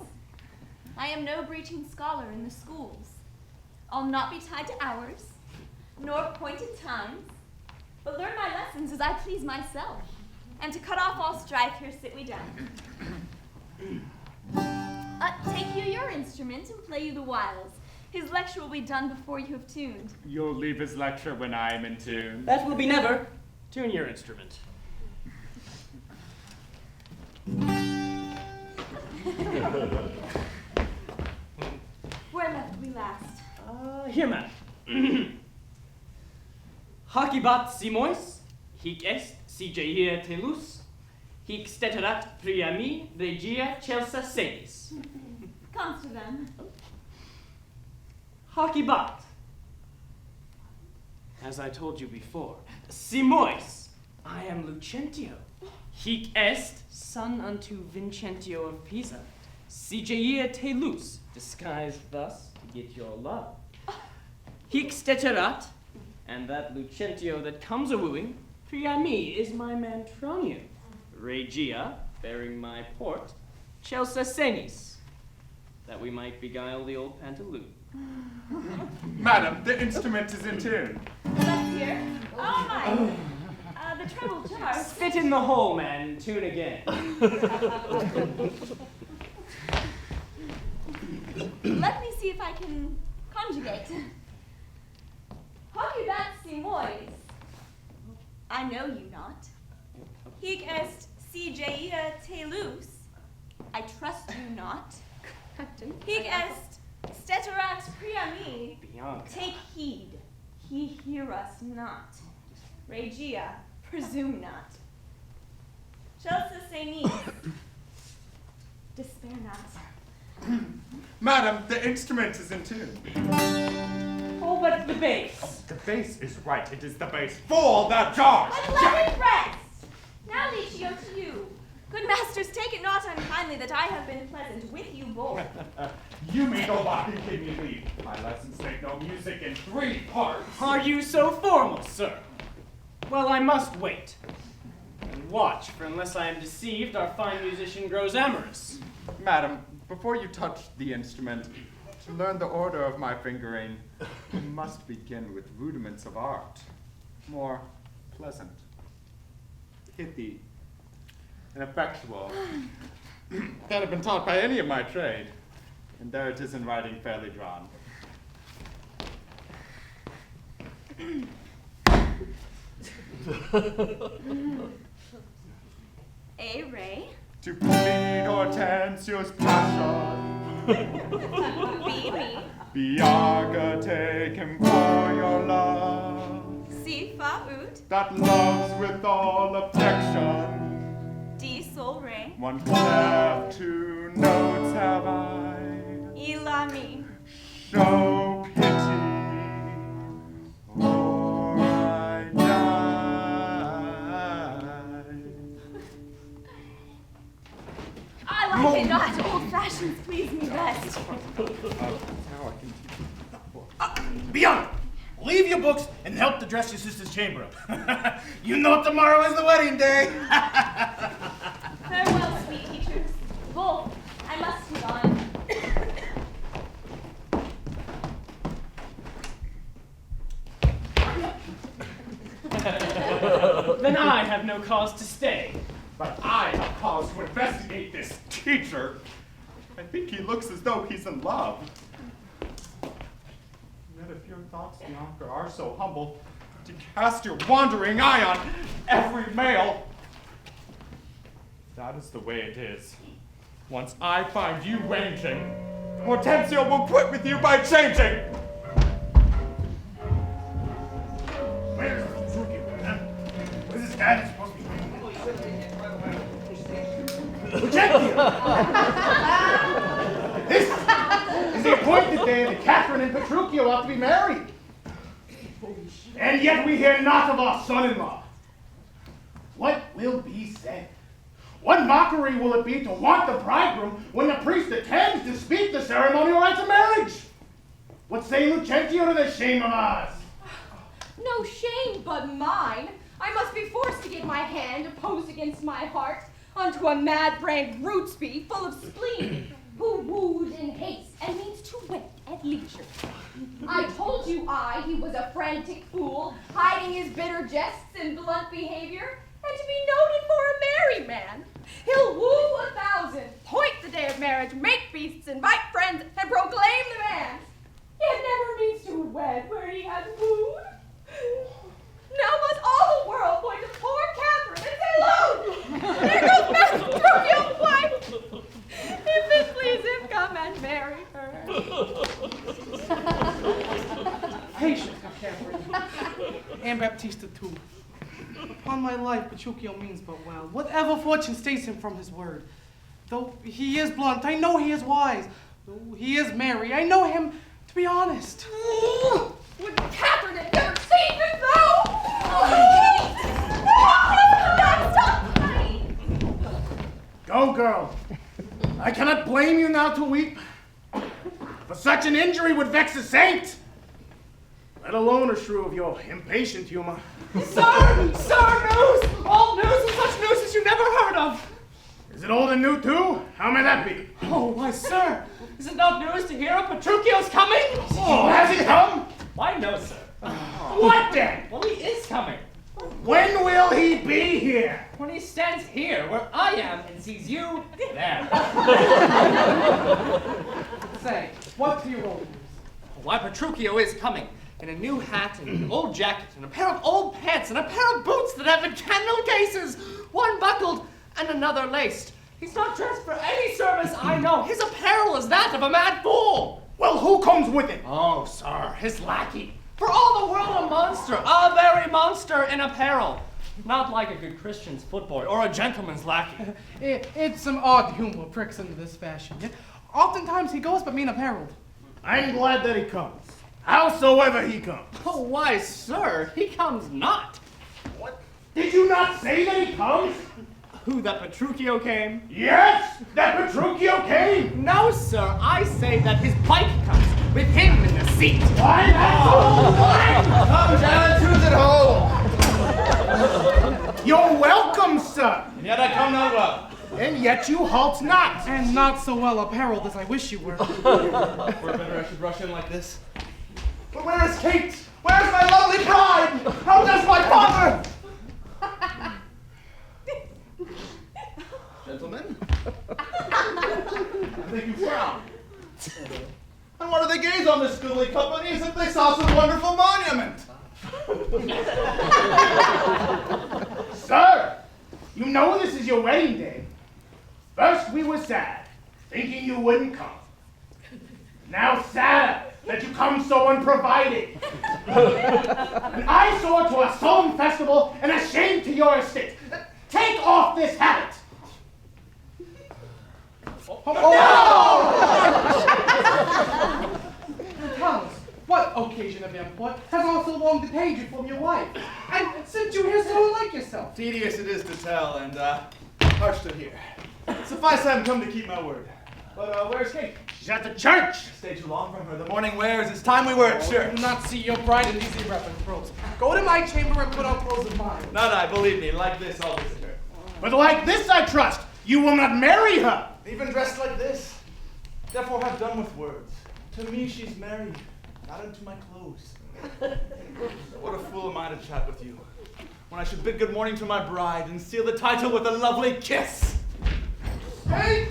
I am no breaching scholar in the schools. I'll not be tied to hours, nor appointed times, but learn my lessons as I please myself. And to cut off all strife, here sit we down. Take you your instrument and play you the whiles. His lecture will be done before you have tuned. You'll leave his lecture when I am in tune. That will be never. Tune your instrument. Where left we last? Here, ma'am. Hacibat simois, hic est, si geia telus, hic steterat priami regia celsa senis. Comes to them. Hacibat. As I told you before, simois, I am Lucentio. Hic est, son unto Vincentio of Pisa. Si geia telus, disguised thus to get your love. Hic steterat, and that Lucentio that comes a-wooing, priami is my Mantronio. Regia, bearing my port, Celsa senis, that we might beguile the old pantaloon. Madam, the instrument is in tune. Let's hear. Oh my! The treble jars. Spit in the hole, man, and tune again. Let me see if I can conjugate. Hacibat simois. I know you not. Hic est si geia telus. I trust you not. Hic est steterat priami. Bianca. Take heed, he hear us not. Regia, presume not. Celsa senis. Despair not. Madam, the instrument is in tune. Oh, but the bass. The bass is right. It is the bass. Full the jars! But let it rest! Now, Licio, to you. Good masters, take it not unkindly that I have been pleasant with you both. You may go back and give me leave. My lessons take no music in 3 parts. Are you so formal, sir? Well, I must wait. And watch, for unless I am deceived, our fine musician grows amorous. Madam, before you touch the instrument, to learn the order of my fingering, you must begin with rudiments of art. More pleasant, pithy, and effectual. That have been taught by any of my trade. And there it is in writing fairly drawn. A Ray. To plead Hortensio's passion, B me. Bianca, take him for your love, C fa ut. that loves with all affection. D sol Ray. One clef, two notes have I. Il ami. Show pity, or I die. I like it not. Old fashions please me best. Bianca, leave your books and help to dress your sister's chamber up. You know tomorrow is the wedding day. Farewell, sweet teachers. Wolf, I must be gone. Then I have no cause to stay. But I have cause to investigate this teacher. I think he looks as though he's in love. Yet if your thoughts, Bianca, are so humble to cast your wandering eye on every male, that is the way it is. Once I find you ranging, Hortensio will quit with you by changing. Where's Suzuki, man? Where's this guy that's supposed to be Hortensio! This is the appointed day that Catherine and Petruchio ought to be married. And yet we hear not of our son-in-law. What will be said? What mockery will it be to want the bridegroom when the priest attends to speak the ceremonial rites of marriage? What say Lucentio to this shame of ours? No shame but mine. I must be forced to give my hand opposed against my heart unto a mad-brained rootsby full of spleen, who woos in haste and means to wed at leisure. I told you he was a frantic fool, hiding his bitter jests and blunt behavior, and to be noted for a merry man. He'll woo 1,000, point the day of marriage, make feasts, invite friends, and proclaim the man. Yet never means to wed where he has wooed. Now must all the world point to poor Catherine and say, lo! There goes Master Petruchio's wife! If it please him, come and marry her. Patience, Catherine. And Baptista too. Upon my life, Petruchio means but well. Whatever fortune stays him from his word. Though he is blunt, I know he is wise. Though he is merry, I know him to be honest. Would Catherine had never seen him though! Stop crying! Go, girl. I cannot blame you now to weep. For such an injury would vex a saint. Let alone a shrew of your impatient humor. Sir, news! Old news and such news as you never heard of. Is it old and new too? How may that be? Oh, why, sir, is it not news to hear of Petruchio's coming? Oh, has he come? Why, no, sir. What then? Well, he is coming. When will he be here? When he stands here, where I am, and sees you there. Say, what's your old news? Why, Petruchio is coming. In a new hat, and an old jacket, and a pair of old pants, and a pair of boots that have been candle cases, one buckled and another laced. He's not dressed for any service, I know. His apparel is that of a mad fool. Well, who comes with him? Oh, sir, his lackey. For all the world a monster, a very monster in apparel. Not like a good Christian's footboy or a gentleman's lackey. It's some odd humor pricks into this fashion. Yet oftentimes he goes but mean apparelled. I'm glad that he comes. Howsoever he comes. Oh, why, sir, he comes not. What? Did you not say that he comes? Who, that Petruchio came? Yes, that Petruchio came. No, sir, I say that his bike comes, with him in the seat. Why, that's all right. Come down, who's at home? You're welcome, sir. And yet I come not well. And yet you halt not. And not so well apparelled as I wish you were. Or better I should rush in like this. But where is Kate? Where's my lovely bride? How does my father? Gentlemen? I think you frown. And what do they gaze on this goodly company as if they saw some wonderful monument? Sir, you know this is your wedding day. First we were sad, thinking you wouldn't come. Now sadder that you come so unprovided. An eyesore to a solemn festival and a shame to your estate. Take off this habit. Thomas, what occasion of import has also long detained you from your wife, and sent you here so unlike yourself? Tedious it is to tell, and harsh to hear. Suffice I'm come to keep my word. But where's Kate? She's at the church. Stay too long from her. The morning wears. It's time we were at I church. do not see your bride in these irreverent clothes. Go to my chamber and put on clothes of mine. No, believe me, like this, I'll visit her. But like this I trust, you will not marry her. Even dressed like this. Therefore have done with words. To me she's married, not into my clothes. What a fool am I to chat with you, when I should bid good morning to my bride and seal the title with a lovely kiss. Hey!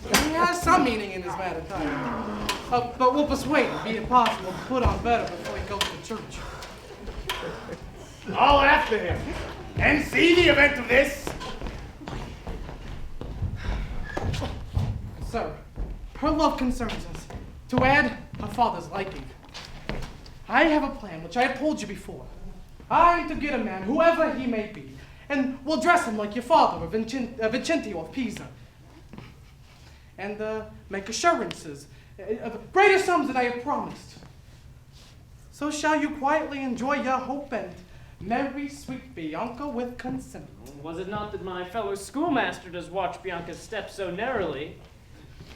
He has some meaning in his mad attire. But we'll persuade him, be it possible, to put on better before he goes to church. I'll after him and see the event of this. Sir, her love concerns us. To add, her father's liking. I have a plan which I have told you before. I am to get a man, whoever he may be, and we'll dress him like your father, Vincentio of Pisa. And make assurances of greater sums than I have promised. So shall you quietly enjoy your hope and marry sweet Bianca with consent. Was it not that my fellow schoolmaster does watch Bianca's steps so narrowly?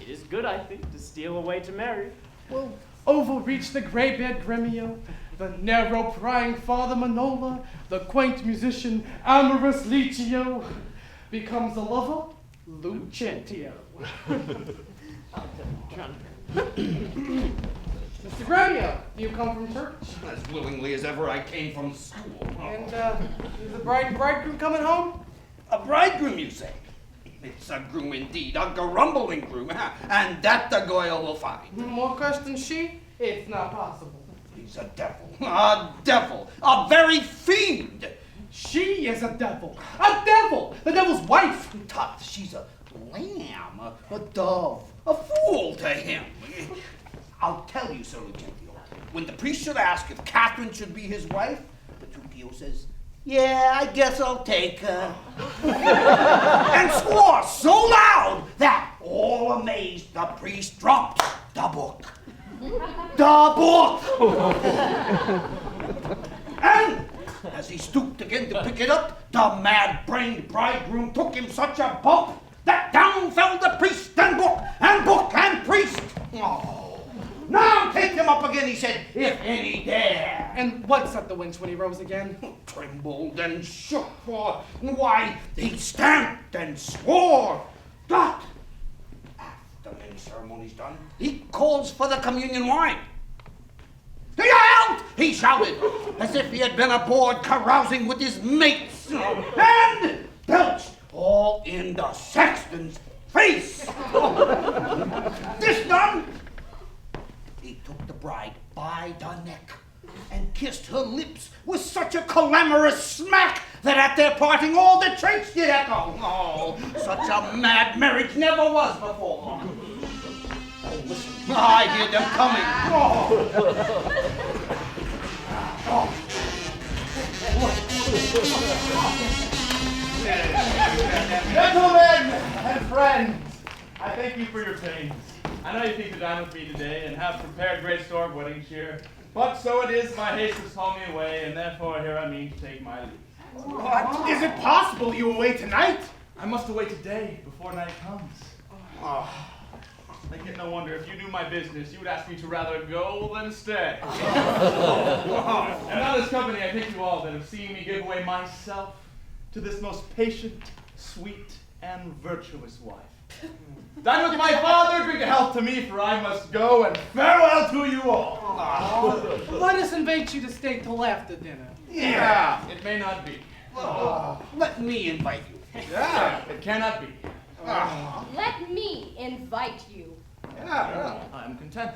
It is good, I think, to steal away to marry. Will overreach the gray-beard Gremio, the narrow prying Father Manola, the quaint musician amorous Licio, becomes the lover Lucentio. Mr. Gremio, do you come from church? As willingly as ever I came from school. And is the bride and bridegroom coming home? A bridegroom, you say? It's a groom indeed, a grumbling groom, and that the Goyle will find. More cursed than she? It's not possible. He's a devil, a very fiend. She is a devil, the devil's wife. Tut, she's a lamb, a dove, a fool to him. I'll tell you, Sir Lucentio, when the priest should ask if Catherine should be his wife, Petruchio says, "Yeah, I guess I'll take her." And swore so loud that, all amazed, the priest dropped the book. The book! And as he stooped again to pick it up, the mad-brained bridegroom took him such a bump that down fell the priest and book and priest. Oh. Now take him up again, he said, if any dare. And what set the winch when he rose again? Trembled and shook, for why, he stamped and swore. But after many ceremonies done, he calls for the communion wine. "Halt!" he shouted, as if he had been aboard carousing with his mates, and belched all in the sexton's face. This done, he took the bride by the neck and kissed her lips with such a clamorous smack that at their parting all the church did echo. Oh, such a mad marriage never was before. Oh, listen, I hear them coming. Gentlemen and friends, I thank you for your pains. I know you think to dine with me today and have prepared great store of wedding cheer, but so it is my haste has called me away, and therefore here I mean to take my leave. What? Is it possible you away tonight? I must away today before night comes. I get no wonder if you knew my business, you would ask me to rather go than stay. And on this company, I thank you all that have seen me give away myself to this most patient, sweet, and virtuous wife. Dine with my father, drink a health to me, for I must go, and farewell to you all. Let us invite you to stay till after dinner. Yeah, it may not be. Let me invite you. Yeah, it cannot be. Let me invite you. I'm content.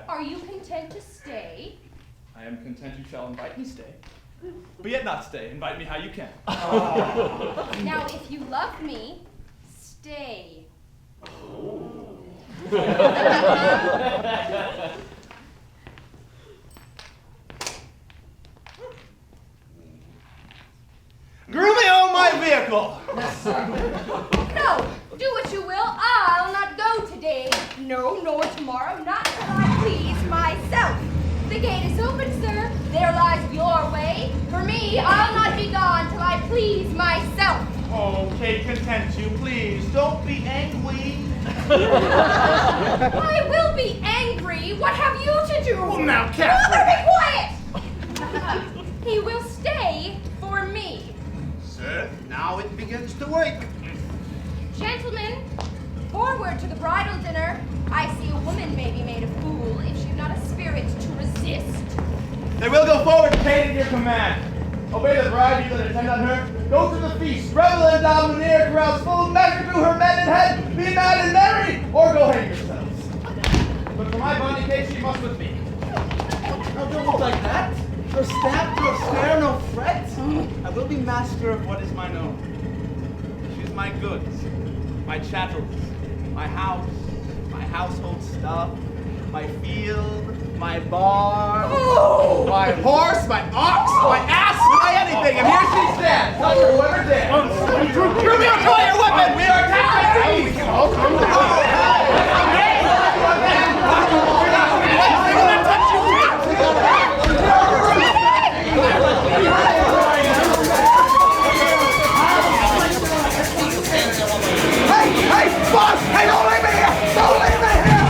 Are you content to stay? I am content you shall invite me stay. But yet not stay, invite me how you can. Now, if you love me, stay. Grumio, my vehicle! No, Do what you will, I'll not go today. No, nor tomorrow, not till I please myself. The gate is open, sir. There lies your way. For me, I'll not be gone till I please myself. Okay, content you, please. Don't be angry. I will be angry. What have you to do? Well, now, Mother, Catherine. be quiet! He will stay for me. Sir, now it begins to wake. Gentlemen, forward to the bridal dinner. I see a woman may be made a fool if she's not a spirit to resist. They will go forward, paid at your command. Obey the bride, you that attend on her. Go to the feast, revel and domineer, carouse full measure to her men and head. Be mad and merry, or go hang yourselves. But for my body case, she must with me. Now don't look like that. No stab, no snare, no fret. I will be master of what is mine own. She's my goods, my chattels, my house, my household stuff, my field, my barn, my horse, my ox, my ass, my anything. And here she stands. Touch her, whoever dares. Romeo, pull your weapon. We are taking. We can all come down. Hey, boss! Hey, don't leave me here! Don't leave me here!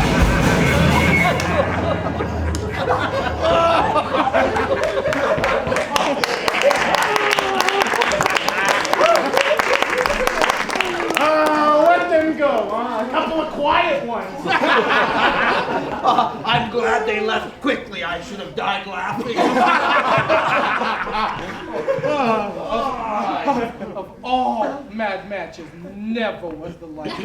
Let them go, huh? A couple of quiet ones. I'm glad they left quickly. I should have died laughing. Of all mad matches, never was the like.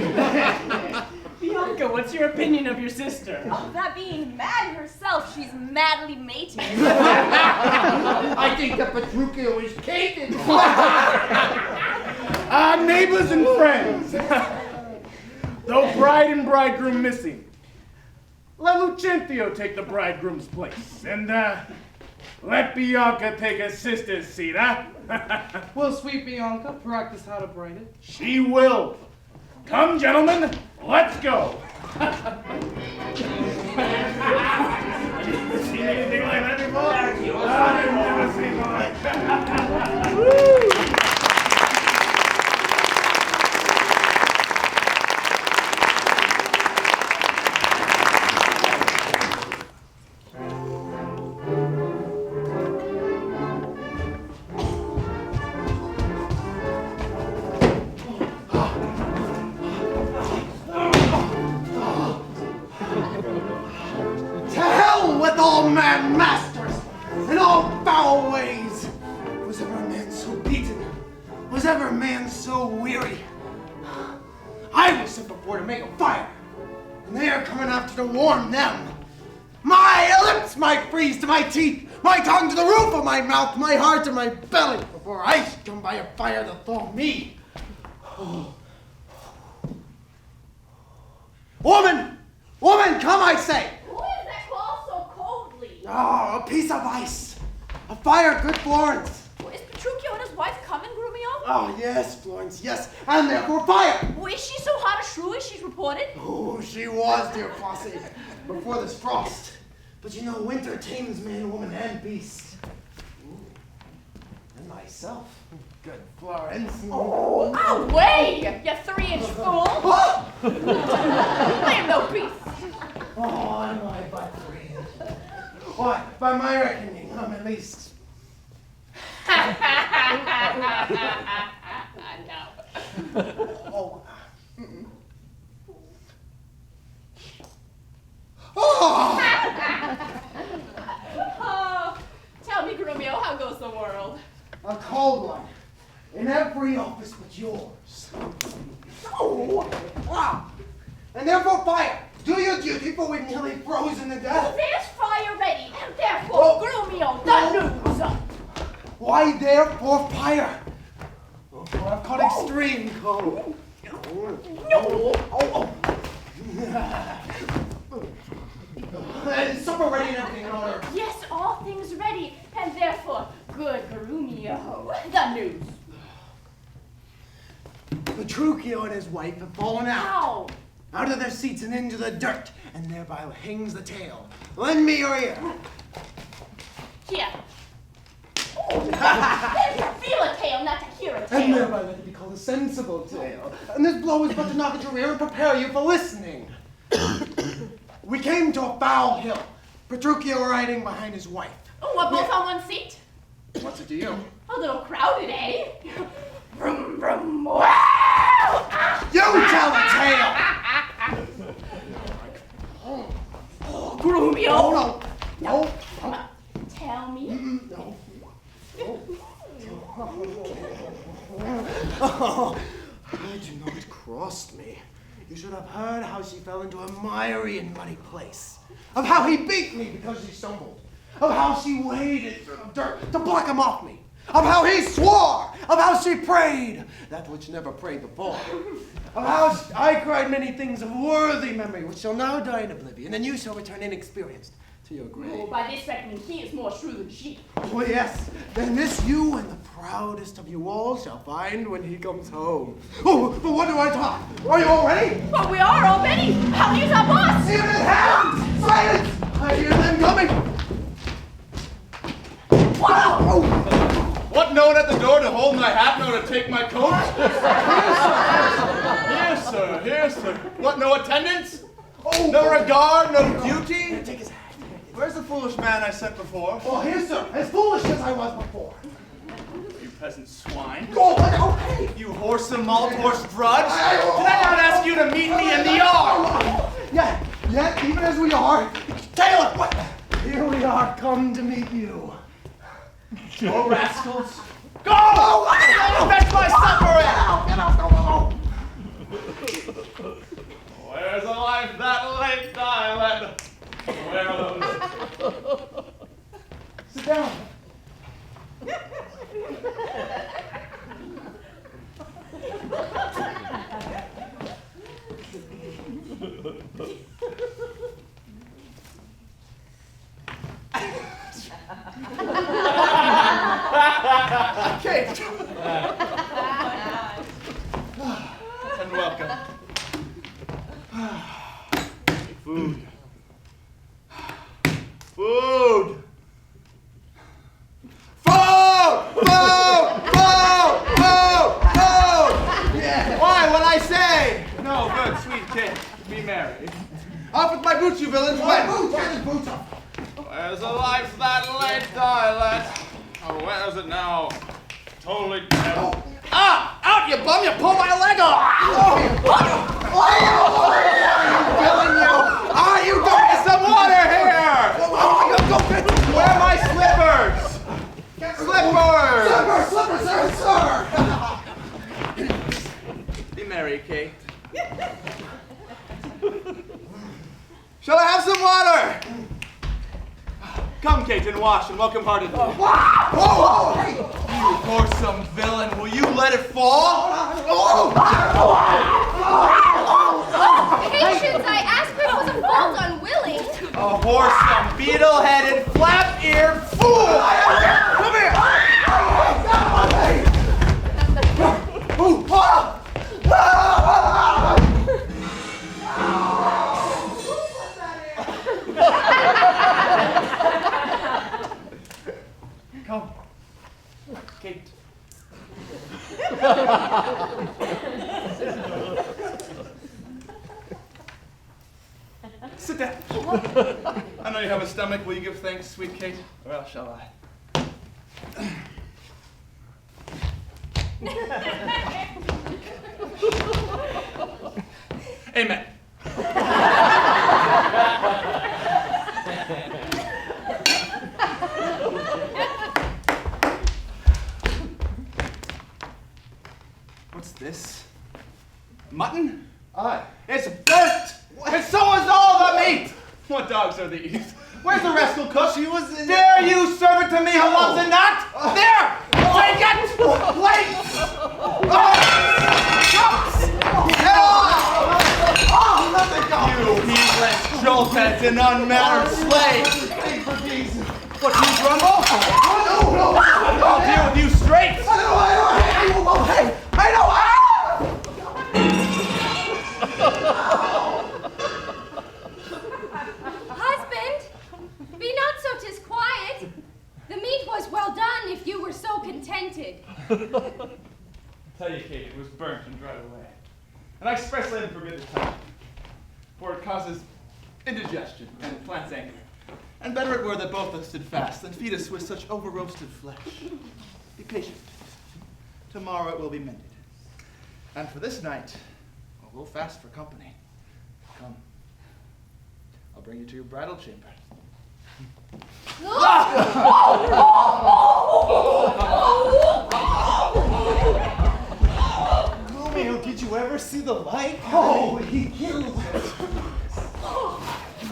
Bianca, what's your opinion of your sister? Oh, that being mad herself, she's madly mated. I think that Petruchio is cated. Neighbors and friends. Though bride and bridegroom missing, let Lucentio take the bridegroom's place, and let Bianca take her sister's seat, huh? Will sweet Bianca practice how to bride it? She will. Come, gentlemen, let's go. Seen anything like that before? I've never seen one like that. Woo! All man masters and all foul ways. Was ever man so beaten? Was ever man so weary? I was sent before to make a fire, and they are coming after to warm them. My lips might freeze to my teeth, my tongue to the roof of my mouth, my heart to my belly, before I should come by a fire to thaw me. Woman! Woman, come, I say! Oh, a piece of ice. A fire, good Florence. Well, is Petruchio and his wife coming, Grumio? Oh, yes, Florence, yes. And therefore fire. Well, is she so hot a shrew as she's reported? Oh, she was, dear Posse, before this frost. But you know, winter tames man, woman, and beast. And myself, good Florence. Oh, away, you 3-inch fool. I am no beast. Oh, am I but 3 inches? Why, by my reckoning, I'm at least. No. Oh. Oh! Oh, tell me, Grumio, how goes the world? A cold one. In every office but yours. Oh! Ah! And therefore fire! Do your duty, for we've nearly frozen to Well, death. there's fire ready, and therefore, Grumio, the news. Why therefore fire? Oh, for I've caught extreme cold. No. And supper ready and everything in order. Yes, all things ready, and therefore, good Grumio, the news. But Petruchio and his wife have fallen out. Ow! Out of their seats and into the dirt, and thereby hangs the tale. Lend me your ear. Here. Let me feel a tale, not to hear a And tale. thereby let it be called a sensible tale. And this blow is but to knock at your ear and prepare you for listening. We came to a foul hill. Petruchio riding behind his wife. Oh, what, both on one seat? What's it to you? A little crowded, eh? Vroom, vroom, wow! You tell a tale! Oh, Grumio! No, no, Come on, tell me. no. Oh, do not cross me. You should have heard how she fell into a miry and muddy place. Of how he beat me because she stumbled. Of how she waded through the dirt to pluck him off me. Of how he swore. Of how she prayed. That which never prayed before. Of how I cried many things of worthy memory which shall now die in oblivion, and you shall return inexperienced to your grave. Oh, by this reckoning, he is more shrewd than she. Oh, yes. Then this you and the proudest of you all shall find when he comes home. Oh, but what do I talk? Are you all ready? But we are already. How is our boss? See him in hand! Silence! I hear them coming. Whoa! What, no one at the door to hold my hat, no to take my coat? Here, sir. What, no attendance? Oh, No regard, no duty? take his hat. Where's the foolish man I sent before? Oh, here, sir. As foolish as I was before. You peasant swine. Oh, hey! You whoresome malt horse drudge. Did I not ask you to meet me in the yard? Yeah, even as we are. Taylor, what? Here we are, come to meet you. You rascals. Go! Fetch my supper in! Where's a life that late dialect? Where Sit down. Kate! And welcome. Food. Food! Why, when I say, no, good, sweet kid, be merry. Off with my boots, you villains, My when? boots, get his boots off. Where's a life that late dialect? Oh, where is it now? Totally dead. Ah! Out, you bum! You pulled my leg off! Villain, you! Ah, you don't get some water here! Where are my slippers? Slippers! Sir! Be merry, Kate. Shall I have some water? Come, Kate, and wash and welcome heartedly. You whoresome villain, will you let it fall? Patience, I asked, but it was a fault unwilling. A whoresome, beetle-headed, flap-eared fool! Come here! Come. Kate. Sit down. I know you have a stomach. Will you give thanks, sweet Kate? Or else shall I? Amen. What's this? Mutton? Aye. It's burnt! And so is all the meat! What dogs are these? Where's the rascal cook? She was in Dare you serve it to me who loves it not? There! Take it! Plates! Cups! You heedless joltheads and unmannered slaves! What, you grumble? I'll deal with you straight! I know! Tell you, Kate, it was burnt and dried away. And I expressly am forbidden to touch it, for it causes indigestion and plants anger. And better it were that both of us did fast than feed us with such over-roasted flesh. Be patient. Tomorrow it will be mended. And for this night, we'll fast for company. Come. I'll bring you to your bridal chamber. Romeo, did you ever see the like? Oh, he kills it.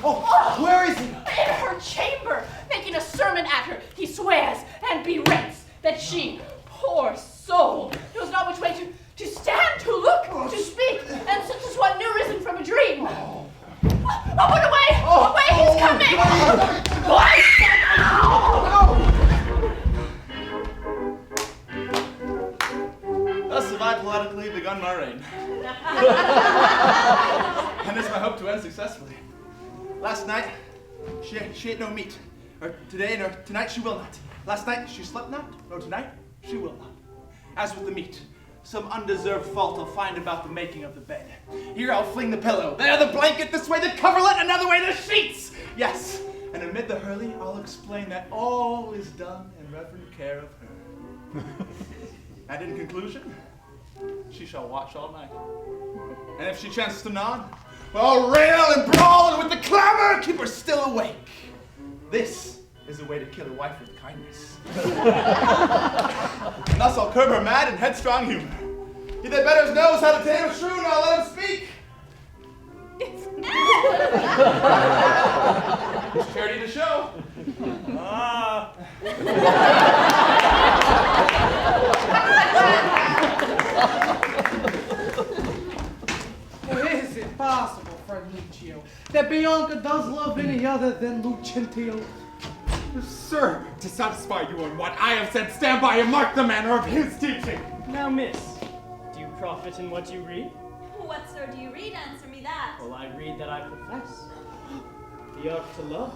Oh, where is he? In her chamber, making a sermon at her. He swears and berates that she, poor soul, knows not which way to stand, to look, to speak, and such as one new risen from a dream. Oh, put away! Away, he's coming! Why? Thus have I politically begun my reign. And it's my hope to end successfully. Last night, she ate no meat. Or today, nor tonight she will not. Last night she slept not, nor tonight she will not. As with the meat, some undeserved fault I'll find about the making of the bed. Here I'll fling the pillow, there the blanket, this way the coverlet, another way the sheets! Yes, and amid the hurly, I'll explain that all is done in reverent care of her. And in conclusion, she shall watch all night. And if she chances to nod, well, I'll rail and brawl, and with the clamor, keep her still awake. This is a way to kill a wife with kindness. And thus I'll curb her mad and headstrong humor. He that better knows how to tame a shrew, now let him speak. It's charity to show. Ah. Is it possible, friend Lucio, that Bianca does love any other than Lucentio? Sir, to satisfy you on what I have said, stand by and mark the manner of his teaching. Now, miss, do you profit in what you read? What, sir, do you read? Answer me that. Well, I read that I profess. The art to love.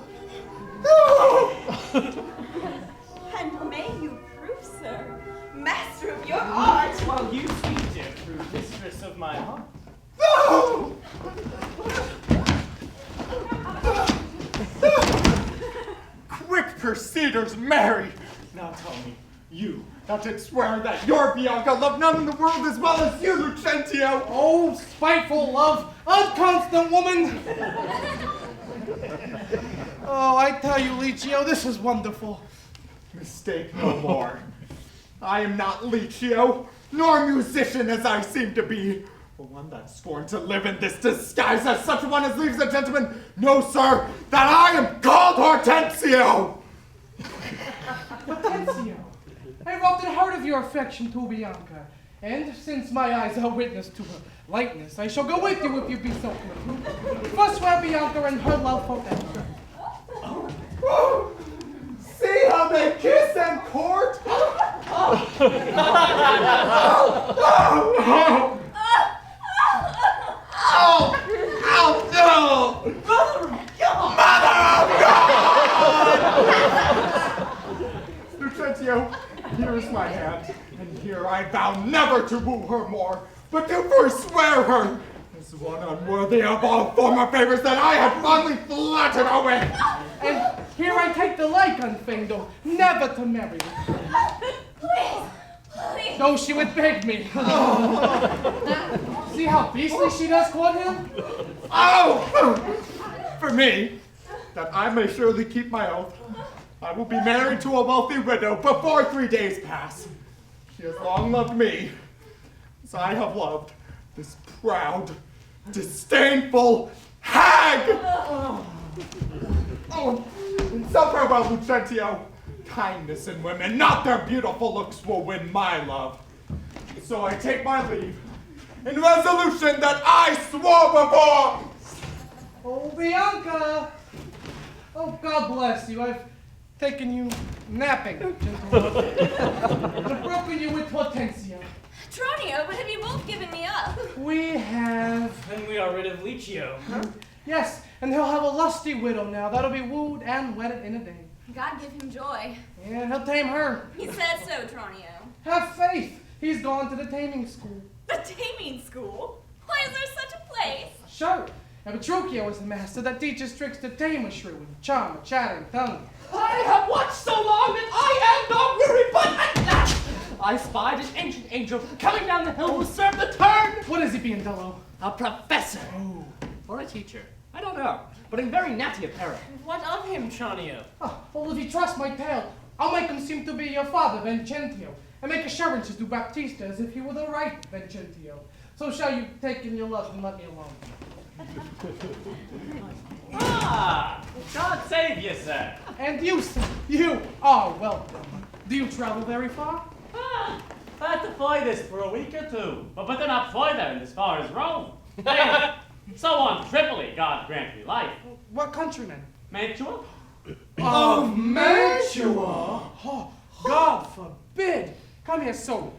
And may you prove, sir, master of your art. While you speak, dear Shrew, mistress of my heart. Quick proceeders, marry! Now tell me, you, thou didst swear that your Bianca loved none in the world as well as you, Lucentio! Oh, spiteful love, unconstant woman! Oh, I tell you, Licio, this is wonderful. Mistake no more. I am not Licio, nor musician as I seem to be, but one that scorned to live in this disguise as such one as leaves a gentleman. No, sir, that I am called Hortensio! Hortensio, I've often heard of your affection to Bianca, and since my eyes are witness to her lightness, I shall go with you if you be so good. First swear Bianca and her love for Edgecombe. See how they kiss and court? Lucentio, here is my hand, and here I vow never to woo her more, but to forswear her as one unworthy of all former favors that I had fondly flattered her with. And here I take the like on Fingdo, never to marry her. Please. Though she would beg me. See how beastly she does court him? Oh! For me, that I may surely keep my oath, I will be married to a wealthy widow before 3 days pass. She has long loved me, as I have loved this proud, disdainful hag! Oh, and so farewell, Lucentio. Kindness in women, not their beautiful looks, will win my love. So I take my leave, in resolution that I swore before. Oh, Bianca! Oh, God bless you. I've taken you napping, gentlemen. I've broken you with Hortensio. Tronio, but have you both given me up? We have. And we are rid of Licio. Yes, and he'll have a lusty widow now. That'll be wooed and wedded in a day. God give him joy. Yeah, he'll tame her. He says so, Tronio. Have faith. He's gone to the taming school. The taming school? Why is there such a place? Sure. Now, Petruchio is the master that teaches tricks to tame a shrew and charm a chattering tongue. I have watched so long that I am not weary, but at last I spied an ancient angel coming down the hill will serve the turn. What is he being, Dello? A professor. Oh. Or a teacher. I don't know, but in very natty apparel. What of him, Tranio? Oh, well, if you trust my tale, I'll make him seem to be your father, Vincentio, and make assurances to Baptista as if he were the right Vincentio. So shall you take in your love and let me alone. Ah! God save you, sir. And you, sir, you are welcome. Do you travel very far? Ah, I had to fly this for a week or two, but they're not fly there as far as Rome. Hey, so on Tripoli, God grant me life. What countryman? Mantua? Of Mantua? Oh, God forbid. Come here, so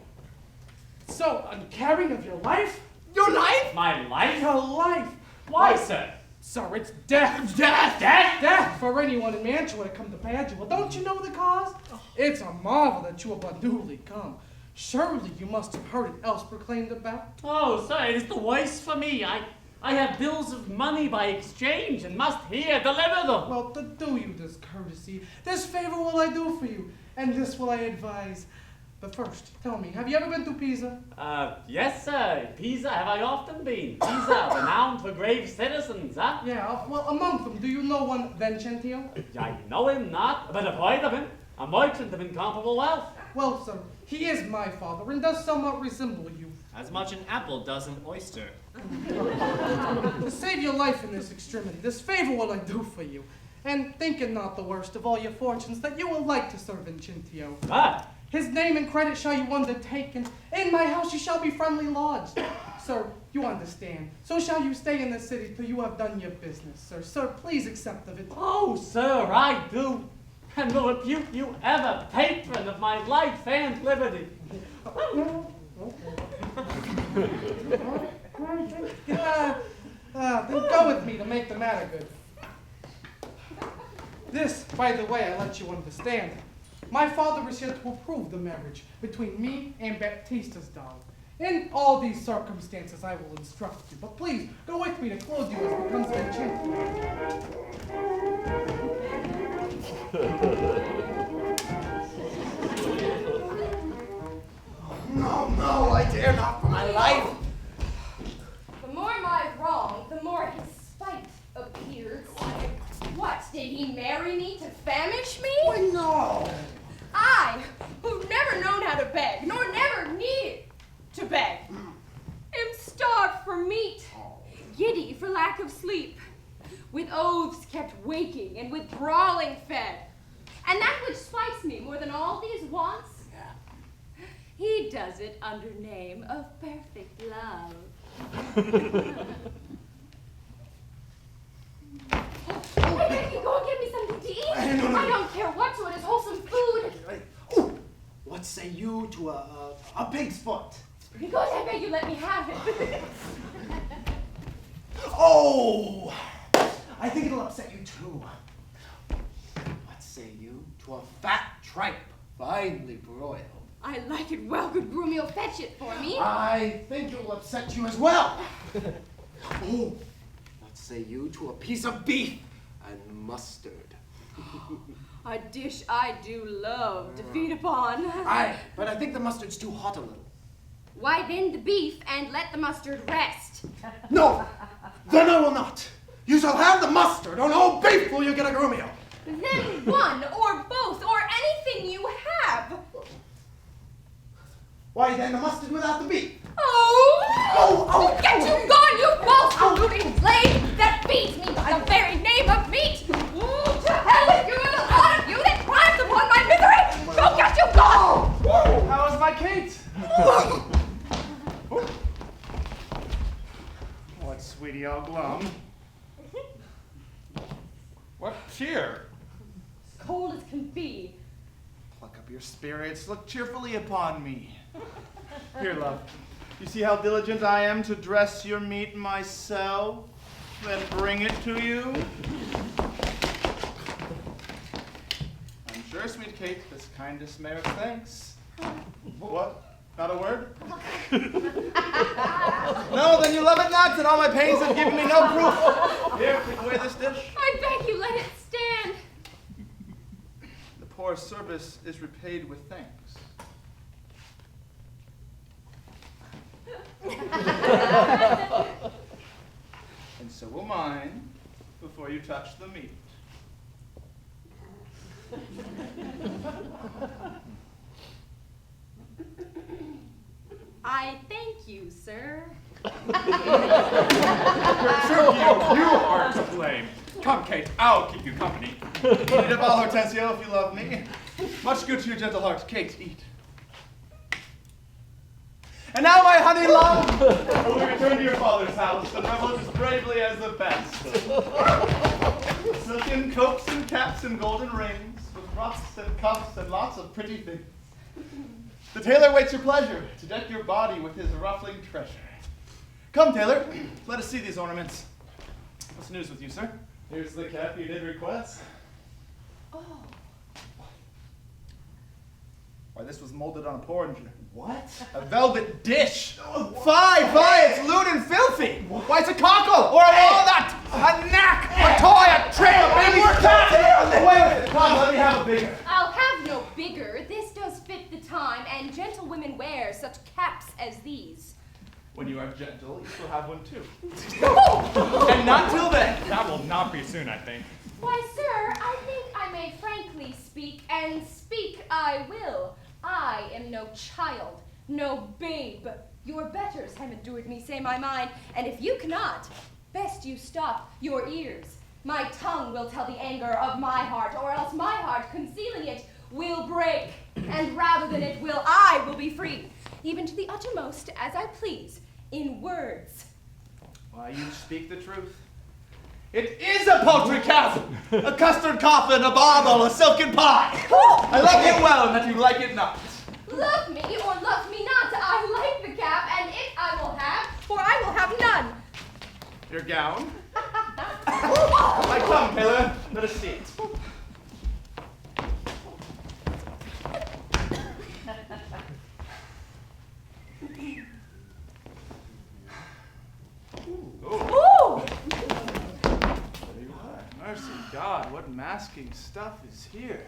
uncaring of your life? Your life? My life? Your life. Why, sir? Sir, it's death. Death? Death? Death for anyone in Mantua to come to Padua. Don't you know the cause? It's a marvel that you have unduly come. Surely you must have heard it else proclaimed about. Oh, sir, it is the worse for me. I have bills of money by exchange and must here deliver them. Well, to do you this courtesy, this favor will I do for you, and this will I advise. But first, tell me, have you ever been to Pisa? Yes, sir. Pisa, have I often been? Pisa, renowned for brave citizens, huh? Yeah, well, among them, do you know one Vincentio? I know him not, but I've heard of him. A merchant of incomparable wealth. Well, sir, he is my father and does somewhat resemble you. As much an apple does an oyster. To save your life in this extremity, this favor will I do for you. And thinking not the worst of all your fortunes, that you will like to serve Vincentio. Ah, His name and credit shall you undertake, and in my house you shall be friendly lodged. Sir, you understand. So shall you stay in the city till you have done your business, sir. Sir, please accept of it. oh, sir, I do. And will repute you ever patron of my life and liberty. Then go with me to make the matter good. This, by the way, I let you understand. My father is here to approve the marriage between me and Baptista's daughter. In all these circumstances, I will instruct you. But please, go with me to clothe you as becomes Vincentio. No, I dare not for my life. The more my wrong, the more his spite appears. What, did he marry me to famish me? Why, no. I, who've never known how to beg, nor never needed to beg, am starved for meat, giddy for lack of sleep, with oaths kept waking, and with brawling fed. And that which spites me more than all these wants, he does it under name of perfect love. Hey, Becky, go and get me something to eat. No. I don't care what sort, it's wholesome food. Oh, what say you to a pig's foot? Because I beg you let me have it. Oh, I think it'll upset you too. What say you to a fat tripe, finely broiled? I like it well, good groom, you'll fetch it for me. I think it'll upset you as well. Oh, what say you to a piece of beef and mustard? A dish I do love to feed upon. Aye, but I think the mustard's too hot a little. Why then the beef and let the mustard rest? No, then I will not. You shall have the mustard, or no beef will you get a grumio. Then one, or both, or anything you have. Why then the mustard without the beef? Oh! Get you gone, you false polluting slave that feeds me by the very name of meat! To hell with you and the lot of you that thrives upon my misery! Go get you gone! How is my Kate? What, sweetie, all glum? What cheer? Cold as can be. Pluck up your spirits. Look cheerfully upon me. Here, love. You see how diligent I am to dress your meat myself and bring it to you? I'm sure, sweet Kate, this kindness merits thanks. What? Not a word? No, then you love it not, and all my pains have given me no proof. Here, take away this dish. I beg you, let it stand. The poor service is repaid with thanks. And so will mine before you touch the meat. I thank you, sir. You are to blame. Come, Kate, I'll keep you company. Eat it up all, Hortensio, if you love me. Much good to your gentle heart. Kate, eat. And now, my honey love, we return to your father's house and revel as bravely as the best. Silken coats and caps and golden rings, with ruffs and cuffs and lots of pretty things. The tailor waits your pleasure to deck your body with his ruffling treasure. Come, tailor, let us see these ornaments. What's the news with you, sir? Here's the cap you did request. Oh. Why, this was molded on a porringer. What? A velvet dish. Fie, it's lewd and filthy. Why, it's a cockle, or a walnut, a knack, a toy, a trick, a baby's cat. Wait a minute, come, let me have a bigger. I'll have no bigger. This does fit the time, and gentlewomen wear such caps as these. When you are gentle, you shall have one too. Oh! And not till then. That will not be soon, I think. Why, sir, I think I may frankly speak, and speak I will. I am no child, no babe. Your betters have endured me, say my mind, and if you cannot, best you stop your ears. My tongue will tell the anger of my heart, or else my heart, concealing it, will break, and rather than it will, I will be free, even to the uttermost, as I please, in words. Why, you speak the truth. It is a poultry cap, a custard coffin, a bauble, a silken pie. I like it well, and that you like it not. Love me or love me not, I like the cap, and it I will have, for I will have none. Your gown? I come, Taylor. Let us see it. Ooh! Mercy God, what masking stuff is here?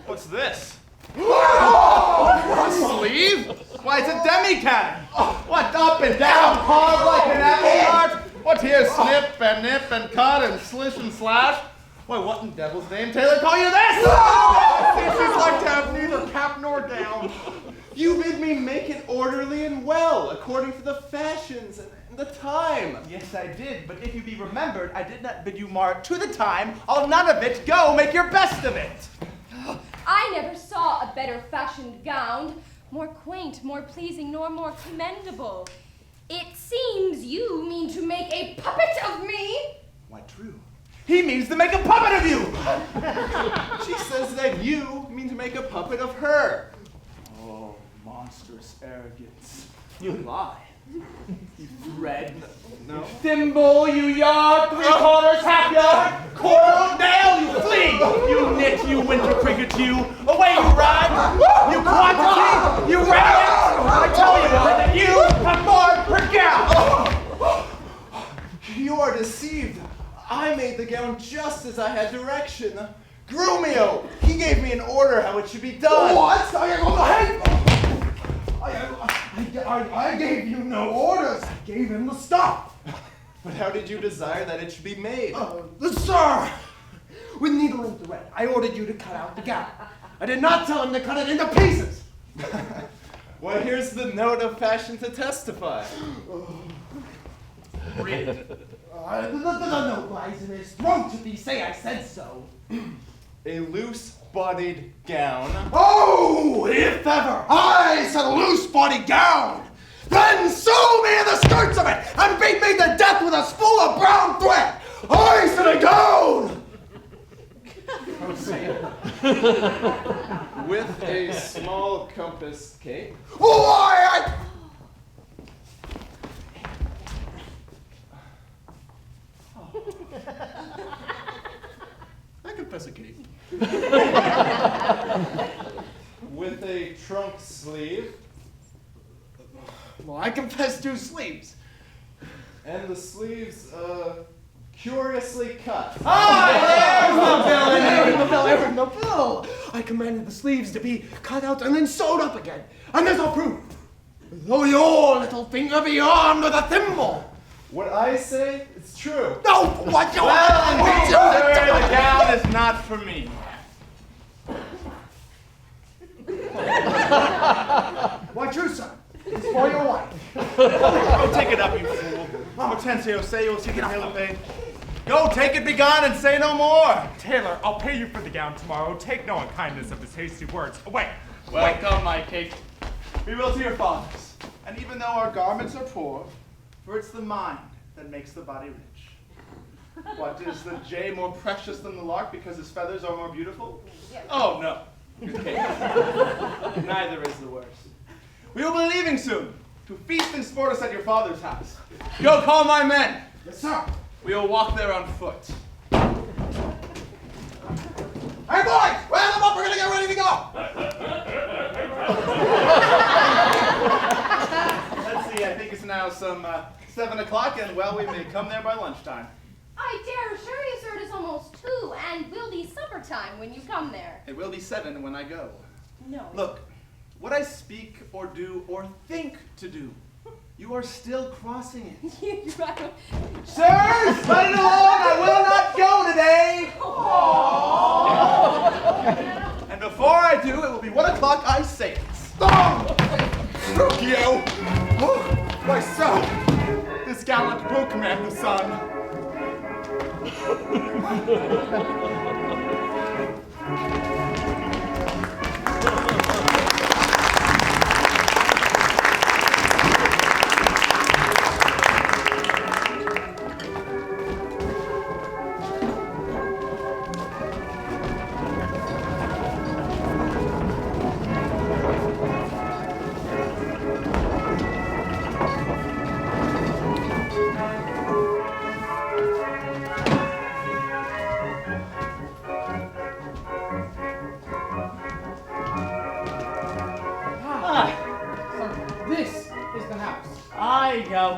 What's this? A sleeve? Why, it's a demi-cannon. What, up and down, carved like an apple cart? What here, snip and nip and cut and slish and slash? Why, what in devil's name, Taylor, call you this? Sisters like to have neither cap nor gown. You bid me make it orderly and well, according to the fashions and the time. Yes, I did, but if you be remembered, I did not bid you mar it to the time. I'll none of it. Go, make your best of it. I never saw a better fashioned gown, more quaint, more pleasing, nor more commendable. It seems you mean to make a puppet of me. Why, true. He means to make a puppet of you. She says that you mean to make a puppet of her. Oh, monstrous arrogance. You lie. You thread. No. Thimble, you yard, 3/4 half yard, Coral nail, you flea! You knit, you winter cricket, you! Away you ride! You quantity! You radiance! I tell you that you have more per gown! You are deceived. I made the gown just as I had direction. Grumio, he gave me an order how it should be done. What? I gave you no orders. I gave him the stuff. But how did you desire that it should be made? Sir, with needle and thread, I ordered you to cut out the gown. I did not tell him to cut it into pieces. Well, here's the note of fashion to testify. Read it. The note lies in his throat if he say I said so. A loose-bodied gown. Oh, if ever I said a loose-bodied gown, then sew me in the skirts of it and beat me to death with a spool of brown thread. I said a gown. With a small compass cape. Why, I confess a cape. With a trunk sleeve. Well, I confess 2 sleeves. And the sleeves, curiously cut. There's no bill. I commanded the sleeves to be cut out and then sewed up again. And there's no proof. Though your little finger be armed with a thimble. What I say, it's true. No, what you Well, indeed, sir, the gown is not for me. Why, true, sir. It's for your wife. Go take it up, you fool. Hortensio, say you will see the tailor paid. Go, take it, be gone, and say no more. Taylor, I'll pay you for the gown tomorrow. Take no unkindness of his hasty words. Wait. Welcome, my cake. We will to your fathers. And even though our garments are poor, for it's the mind that makes the body rich. What, is the jay more precious than the lark because his feathers are more beautiful? Oh, no. Good case. Neither is the worse. We will be leaving soon to feast and sport us at your father's house. Go call my men. Yes, sir. We will walk there on foot. Hey, boys, round them up. We're going to get ready to go. Let's see, I think it's now some 7 o'clock, and well, we may come there by lunchtime. I dare assure you, sir, it is almost 2, and will be supper time when you come there. It will be 7 when I go. No. Look, what I speak or do or think to do, you are still crossing it. You're right. Sirs, let it alone. I will not go today. And before I do, it will be 1 o'clock, I say it. Screw you! My son! This gallant will command the sun.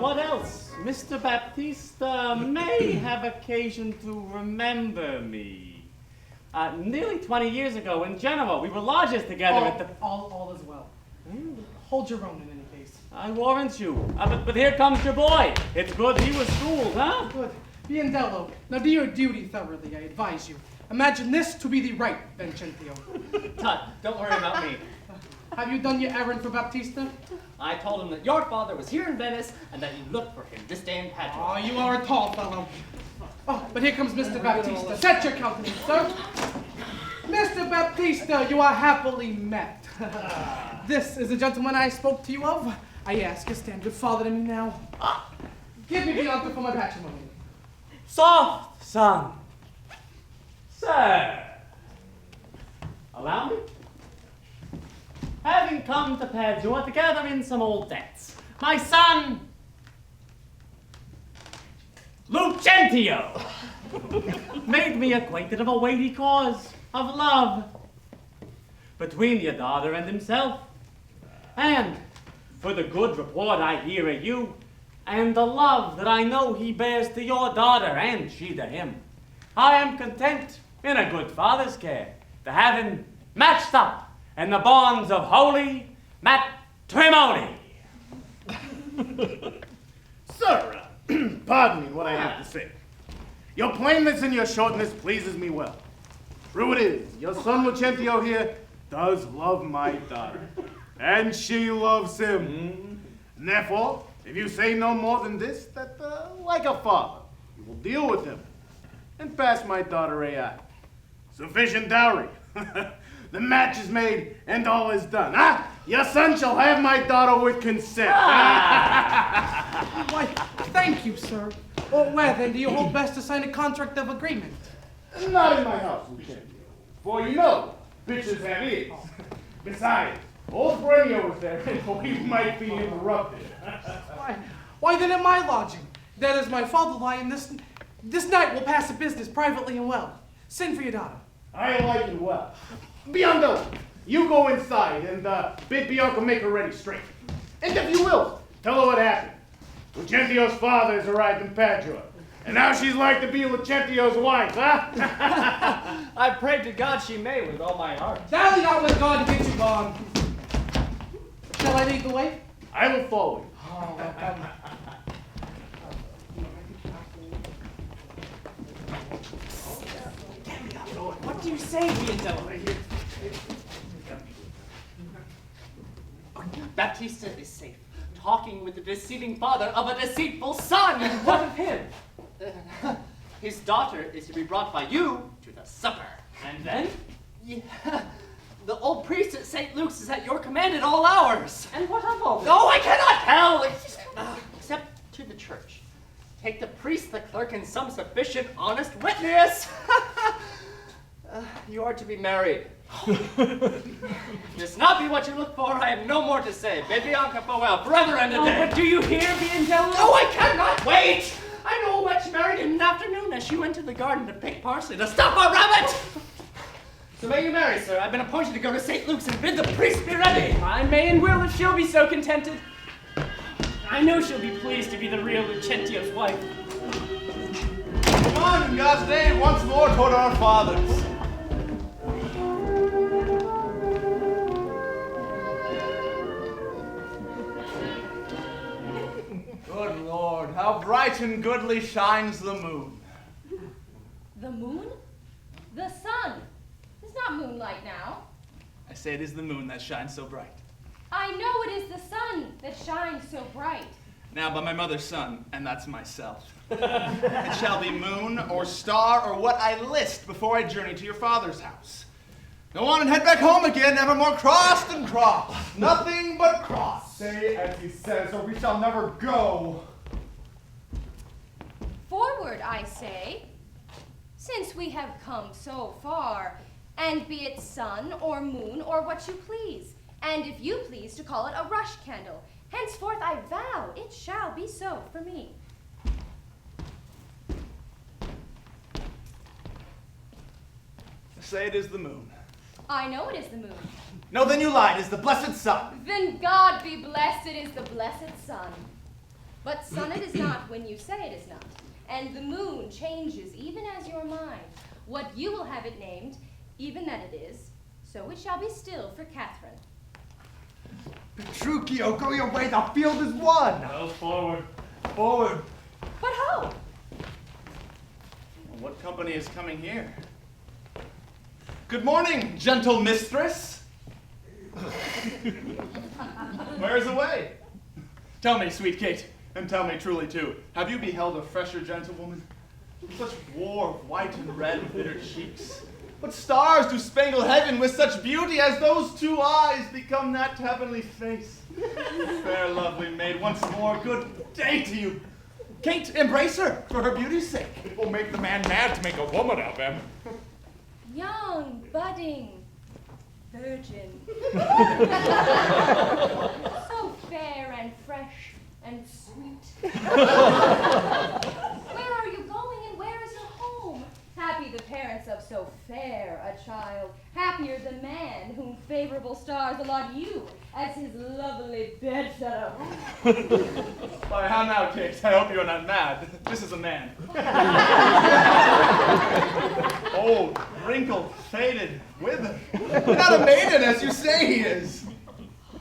What else? Mr. Baptista may have occasion to remember me. Nearly 20 years ago in Genoa, we were lodgers together at the... All is well. Hold your own in any case. I warrant you. But here comes your boy. It's good he was schooled, huh? Good. Biendello. Now do your duty thoroughly, I advise you. Imagine this to be the right Vincentio. Tut, don't worry about me. Have you done your errand for Baptista? I told him that your father was here in Venice and that you looked for him this day in Padua. Oh, you are a tall fellow. Oh, but here comes Mr. Baptista. Set your countenance, sir. Mr. Baptista, you are happily met. This is the gentleman I spoke to you of. I ask you, stand good father to me now. Give me the answer for my patrimony. Soft, son. Sir. Allow me? Having come to Padua to gather in some old debts, my son, Lucentio, made me acquainted of a weighty cause of love between your daughter and himself. And for the good report I hear of you, and the love that I know he bears to your daughter and she to him, I am content, in a good father's care, to have him matched up in the bonds of holy matrimony. Sir, pardon me what I have to say. Your plainness and your shortness pleases me well. True it is, your son Lucentio here does love my daughter, and she loves him. And therefore, if you say no more than this, that like a father, you will deal with him and pass my daughter a sufficient dowry. The match is made and all is done. Your son shall have my daughter with consent. Why, thank you, sir. Or where then do you hold best to sign a contract of agreement? Not in my house, Lucentio. For you know, bitches have ears. Besides, old Brenio was there, and we might be interrupted. Why then at my lodging? That is my father lying this night will pass the business privately and well. Send for your daughter. I like it well. Biondo, You go inside and bid Bianca make her ready straight. And if you will, tell her what happened. Lucentio's father has arrived in Padua. And now she's like to be Lucentio's wife, huh? I pray to God she may with all my heart. Dally not with God to get you gone. Shall I lead the way? I will follow you. Oh, well, come. What do you say, Viandela? Baptista is safe, talking with the deceiving father of a deceitful son. And what of him? His daughter is to be brought by you to the supper. And then? Yeah, the old priest at St. Luke's is at your command at all hours. And what of all this? No, I cannot tell! Except to the church. Take the priest, the clerk, and some sufficient honest witness. You are to be married. This not be what you look for, I have no more to say. Bid Bianca farewell, forever and a day. But do you hear, Viandela? No, I cannot wait! I know much married in an afternoon as she went to the garden to pick parsley to stuff a rabbit! So may you marry, sir. I've been appointed to go to St. Luke's and bid the priest be ready. I may and will if she'll be so contented. I know she'll be pleased to be the real Lucentio's wife. Come on, in God's name, once more toward our fathers. Good Lord, how bright and goodly shines the moon. The moon? The sun. It's not moonlight now. I say it is the moon that shines so bright. I know it is the sun that shines so bright. Now by my mother's son, and that's myself. It shall be moon or star or what I list before I journey to your father's house. Go on and head back home again, never more cross than cross. Nothing but cross. Say as he says, or we shall never go. Forward, I say, since we have come so far, and be it sun or moon or what you please, and if you please to call it a rush candle, henceforth I vow it shall be so for me. Say it is the moon. I know it is the moon. No, then you lied. It's the blessed sun. Then God be blessed, it is the blessed sun. But sun it is not when you say it is not. And the moon changes even as your mind. What you will have it named, even that it is, so it shall be still for Catherine. Petruchio, go your way, the field is won. Well, forward. Forward. But how? What company is coming here? Good morning, gentle mistress. Where is the way? Tell me, sweet Kate, and tell me truly too, have you beheld a fresher gentlewoman? Such war of white and red and bitter cheeks. What stars do spangle heaven with such beauty as those two eyes become that heavenly face? Fair lovely maid, once more, good day to you. Kate, embrace her for her beauty's sake. It will make the man mad to make a woman of him. Young, budding, virgin. So fair and fresh and sweet. Where are you going and where is your home? Happy the parents of so fair a child. Happier the man whom favorable stars allot you as his lovely bedfellow. Why, how now, Kate? I hope you are not mad. This is a man. Old, wrinkled, faded, withered. Not a maiden, as you say he is.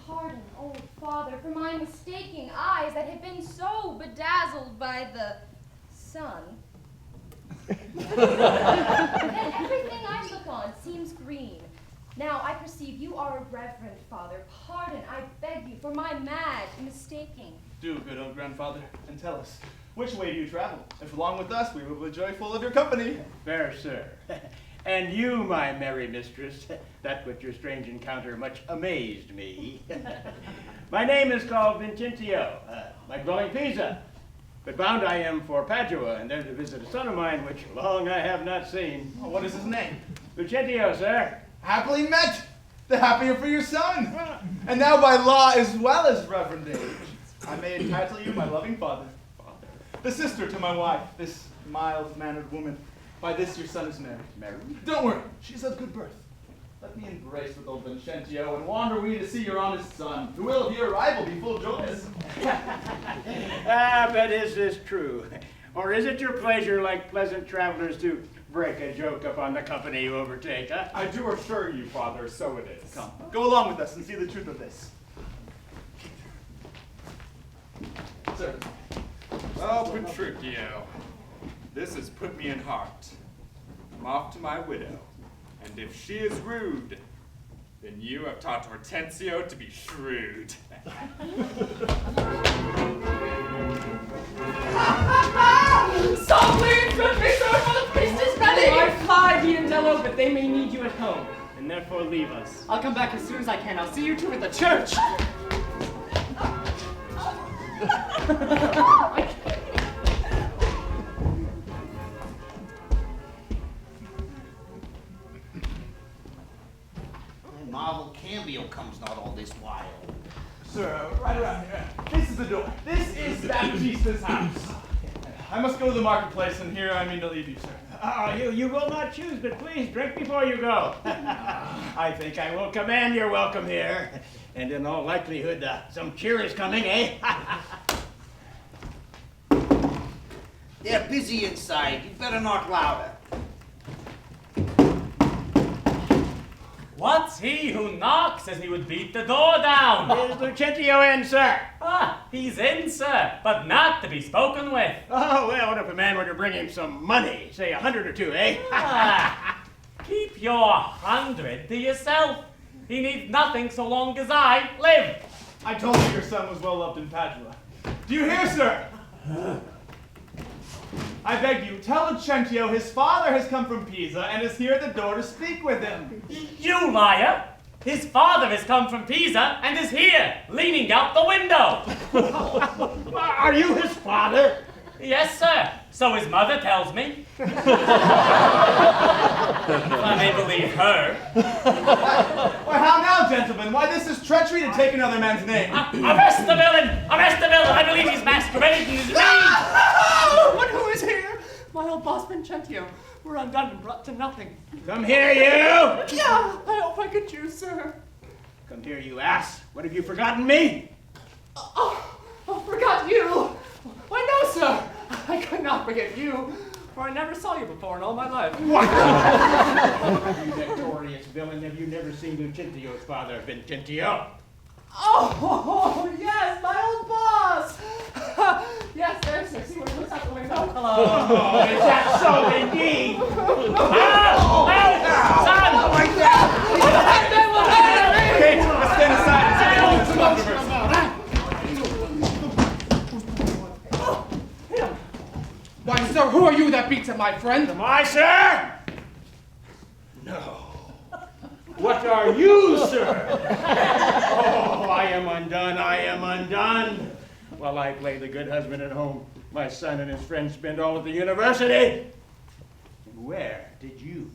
Pardon, old father, for my mistaking eyes that have been so bedazzled by the sun. That everything I look on seems green. Now I perceive you are a reverend father. Pardon, I beg you, for my mad mistaking. Do, good old grandfather, and tell us, which way do you travel? If along with us, we will be joyful of your company. Fair sir, and you, my merry mistress, that with your strange encounter much amazed me. My name is called Vincentio, like dwelling Pisa, but bound I am for Padua, and there to visit a son of mine, which long I have not seen. Oh, what is his name? Lucentio, sir. Happily met, the happier for your son. And now by law as well as reverend age, I may entitle you my loving father. The sister to my wife, this mild-mannered woman. By this your son is married. Married? Don't worry, she's of good birth. Let me embrace with old Vincentio and wander we to see your honest son, who will of your arrival be full joyous. But is this true? Or is it your pleasure, like pleasant travelers, to break a joke upon the company you overtake, huh? I do assure you, Father, so it is. Come, go along with us and see the truth of this. Sir. Oh, Patricio, this has put me in heart. I'm off to my widow, and if she is rude, then you have taught Hortensio to be shrewd. Softly, good me, sir, for the priest is ready! I fly, Viandello, but they may need you at home, and therefore leave us. I'll come back as soon as I can. I'll see you two at the church! Marvel cameo comes not all this while. Sir, right around here. This is the door. This is Baptista's house. I must go to the marketplace, and here I mean to leave you, sir. Oh, you will not choose, but please drink before you go. I think I will command your welcome here. And in all likelihood, some cheer is coming, eh? They're busy inside. You better knock louder. What's he who knocks as he would beat the door down? Is Lucentio in, sir? Ah, he's in, sir, but not to be spoken with. Oh, well, what if a man were to bring him some money? Say 100 or 2, eh? Keep your 100 to yourself. He needs nothing so long as I live. I told you your son was well loved in Padua. Do you hear, sir? I beg you, tell Lucentio his father has come from Pisa and is here at the door to speak with him. You liar! His father has come from Pisa and is here, leaning out the window. Are you his father? Yes, sir. So his mother tells me. If I may believe her. Why, how now, gentlemen? Why, this is treachery to take another man's name. Arrest the villain! Arrest the villain! I believe he's masquerading his name. But who is here? My old boss, Vincentio. We're undone and brought to nothing. Come here, you! Yeah, I hope I could you, sir. Come here, you ass. What, have you forgotten me? Oh, forgot you. Why, no, sir. I could not forget you, for I never saw you before in all my life. What? You notorious villain, have you never seen Lucentio's father, Vincentio? Oh, yes, my old boss. Yes, there's sir. See where he looks out the window. Hello. Oh, is that so indeed? Son! Oh, my God! Okay, let's stand aside and see if there's controversy. Why, sir, who are you that beats at my friend? Am I, sir? No. What are you, sir? Oh, I am undone, I am undone. While I play the good husband at home, my son and his friends spend all at the university. And where did you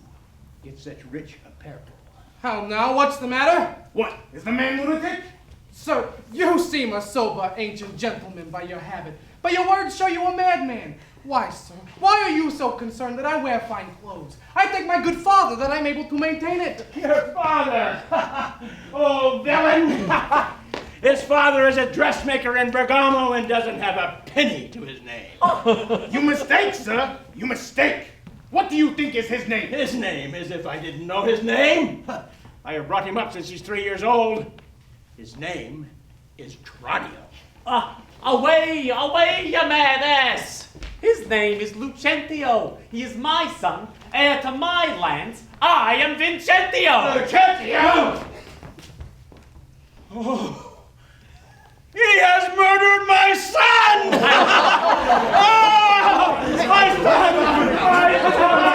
get such rich apparel? How now, what's the matter? What? Is the man lunatic? Sir, you seem a sober, ancient gentleman by your habit, but your words show you a madman. Why, sir, why are you so concerned that I wear fine clothes? I thank my good father that I'm able to maintain it. Your father! Oh, villain! His father is a dressmaker in Bergamo and doesn't have a penny to his name. You mistake, sir. You mistake. What do you think is his name? His name, as if I didn't know his name. I have brought him up since he's 3 years old. His name is Tranio. Away, away, you mad ass! His name is Lucentio. He is my son, heir to my lands. I am Vincentio! Lucentio! Oh. He has murdered my son! Oh! My son! My son!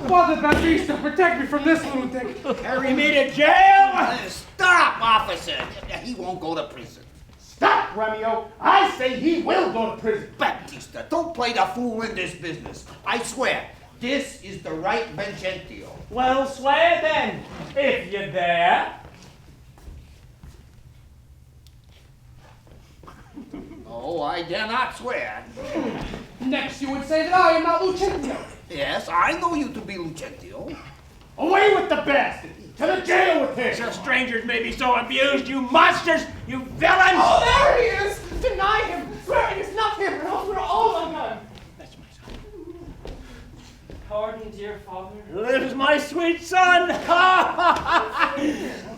Father Baptista, protect me from this lunatic. Carry me to jail? Stop, officer. He won't go to prison. Stop, Romeo. I say he will go to prison. Baptista, don't play the fool in this business. I swear, this is the right Vincentio. Well, swear then, if you dare. No, I dare not swear. Next, you would say that I am not Lucentio. Yes, I know you to be Lucentio. Away with the bastard! To the jail with him! So strangers may be so abused, you monsters! You villains! Oh, there he is! Deny him! Swear it is not him, or else we're all undone! That's my son. Pardon, dear father. Lives my sweet son!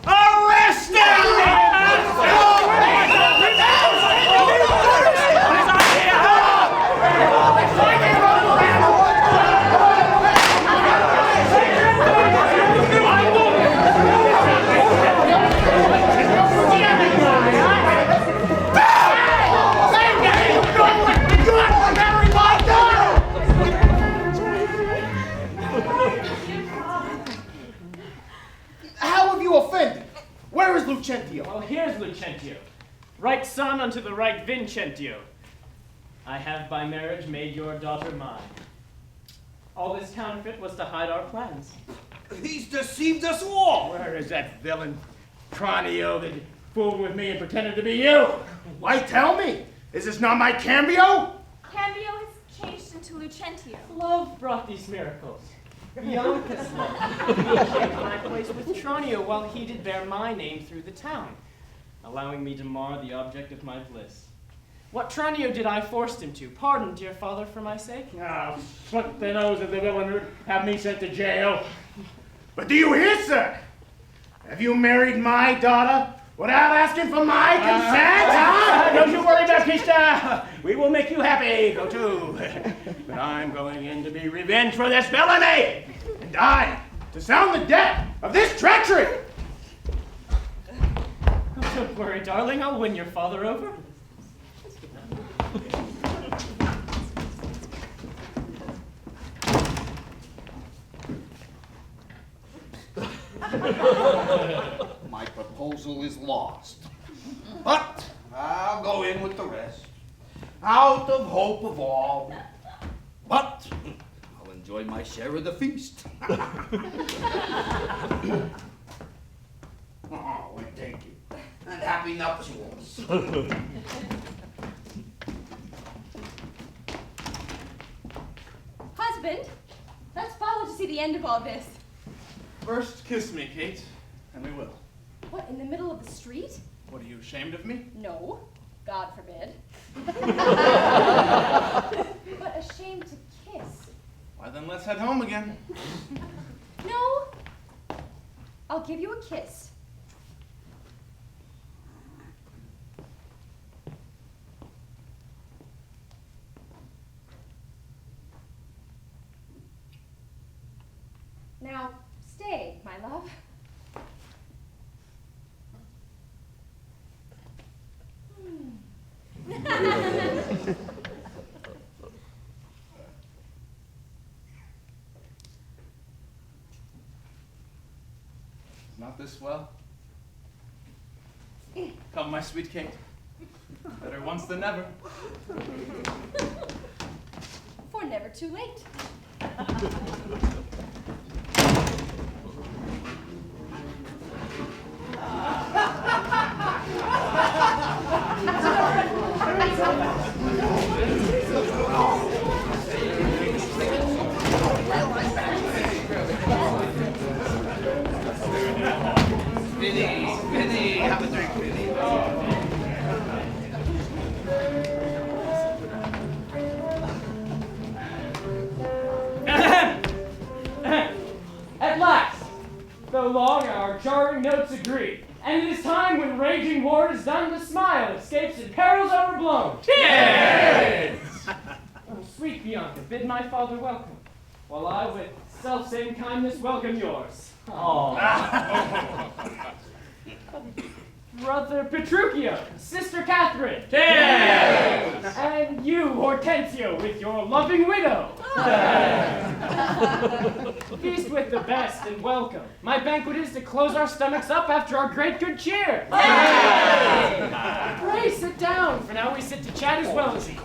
Arrest How have you offended? Where is Lucentio? Well, here's Lucentio. Right son unto the right Vincentio. I have by marriage made your daughter mine. All this counterfeit was to hide our plans. He's deceived us all. Where is that villain Tranio that fooled with me and pretended to be you? Why tell me? Is this not my cambio? Cambio has changed into Lucentio. Love brought these miracles. Bianca's love. Changed my place with Tranio while he did bear my name through the town, allowing me to mar the object of my bliss. What Tranio did I forced him to? Pardon, dear father, for my sake. Oh, slit the nose of the villain who'd have me sent to jail. But do you hear, sir? Have you married my daughter without asking for my consent, huh? Don't you worry, Baptista. We will make you happy. Go to. But I'm going in to be revenged for this villainy. And I, to sound the depth of this treachery. Don't worry, darling. I'll win your father over. My proposal is lost. But I'll go in with the rest. Out of hope of all. But I'll enjoy my share of the feast. Oh, well, thank you. And happy nuptials. Husband, let's follow to see the end of all this. First, kiss me, Kate, and we will. What, in the middle of the street? What, are you ashamed of me? No, God forbid. But ashamed to kiss. Why, then let's head home again. No, I'll give you a kiss. Now, stay, my love. Not this well. Come, my sweet Kate. Better once than never. For never too late. Vinny, have a drink, Vinny. At last, though long our jarring notes agree, and it is time when raging war is done to smile, escapes and perils overblown. Cheers! Oh, sweet Bianca, bid my father welcome, while I with self-same kindness welcome yours. Brother Petruchio, Sister Catherine. Cheers! And you, Hortensio, with your loving widow. Feast with the best and welcome. My banquet is to close our stomachs up after our great good cheer. Pray sit down, for now we sit to chat as well as eat.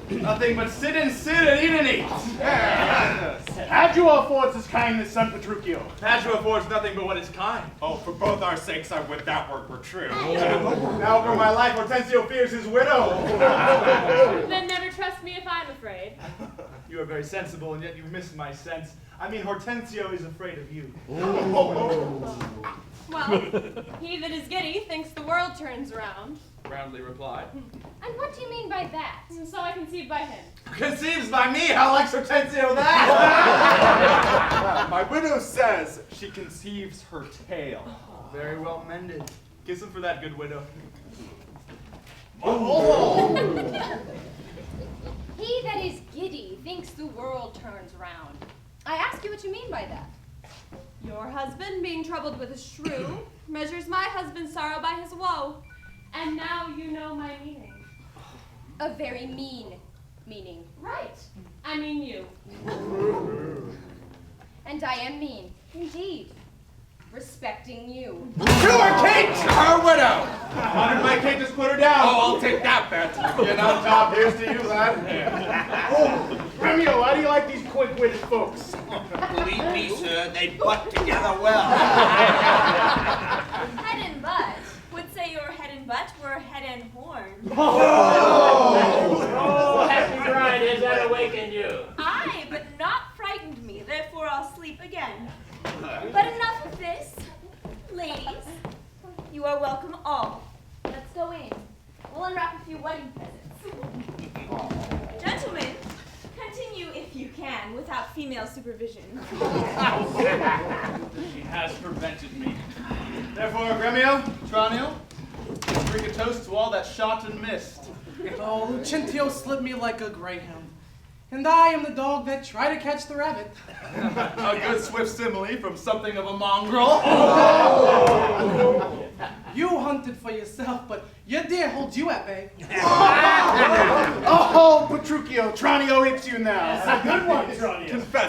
Nothing but sit and eat and eat. Padua affords his kindness, son Petruchio. Padua affords nothing but what is kind. Oh, for both our sakes, I would that word were true. Now for my life, Hortensio fears his widow. Then never trust me if I'm afraid. You are very sensible, and yet you've missed my sense. I mean, Hortensio is afraid of you. Well, he that is giddy thinks the world turns round. Roundly replied. And what do you mean by that? And so I conceived by him. Conceives by me, how likes Hortensio that? My widow says she conceives her tale. Very well mended. Kiss him for that, good widow. He that is giddy thinks the world turns round. I ask you what you mean by that. Your husband, being troubled with a shrew, measures my husband's sorrow by his woe. And now you know my meaning. A very mean meaning. Right. I mean you. And I am mean, indeed. Respecting you. To her, Kate! Her widow! Honored my Kate, just put her down. Oh, I'll take that bet. Get on top, here's to you, lad. Oh, Remio, how do you like these quick-witted folks? Believe me, sir, they butt together well. Head and butt. Would say your head and butt were head and horn. Oh, happy bride, has that awakened you? Aye, but not frightened me, therefore I'll sleep again. But enough of this. Ladies, you are welcome all. Let's go in. We'll unwrap a few wedding presents. Gentlemen, continue if you can without female supervision. She has prevented me. Therefore, Gremio, Tranio, drink a toast to all that shot and missed. Oh, Lucentio slipped me like a greyhound. And I am the dog that tried to catch the rabbit. A good swift simile from something of a mongrel. You hunted for yourself, but your deer holds you at bay. Oh, Petruchio, Tranio hits you now. That's a good one, Tranio.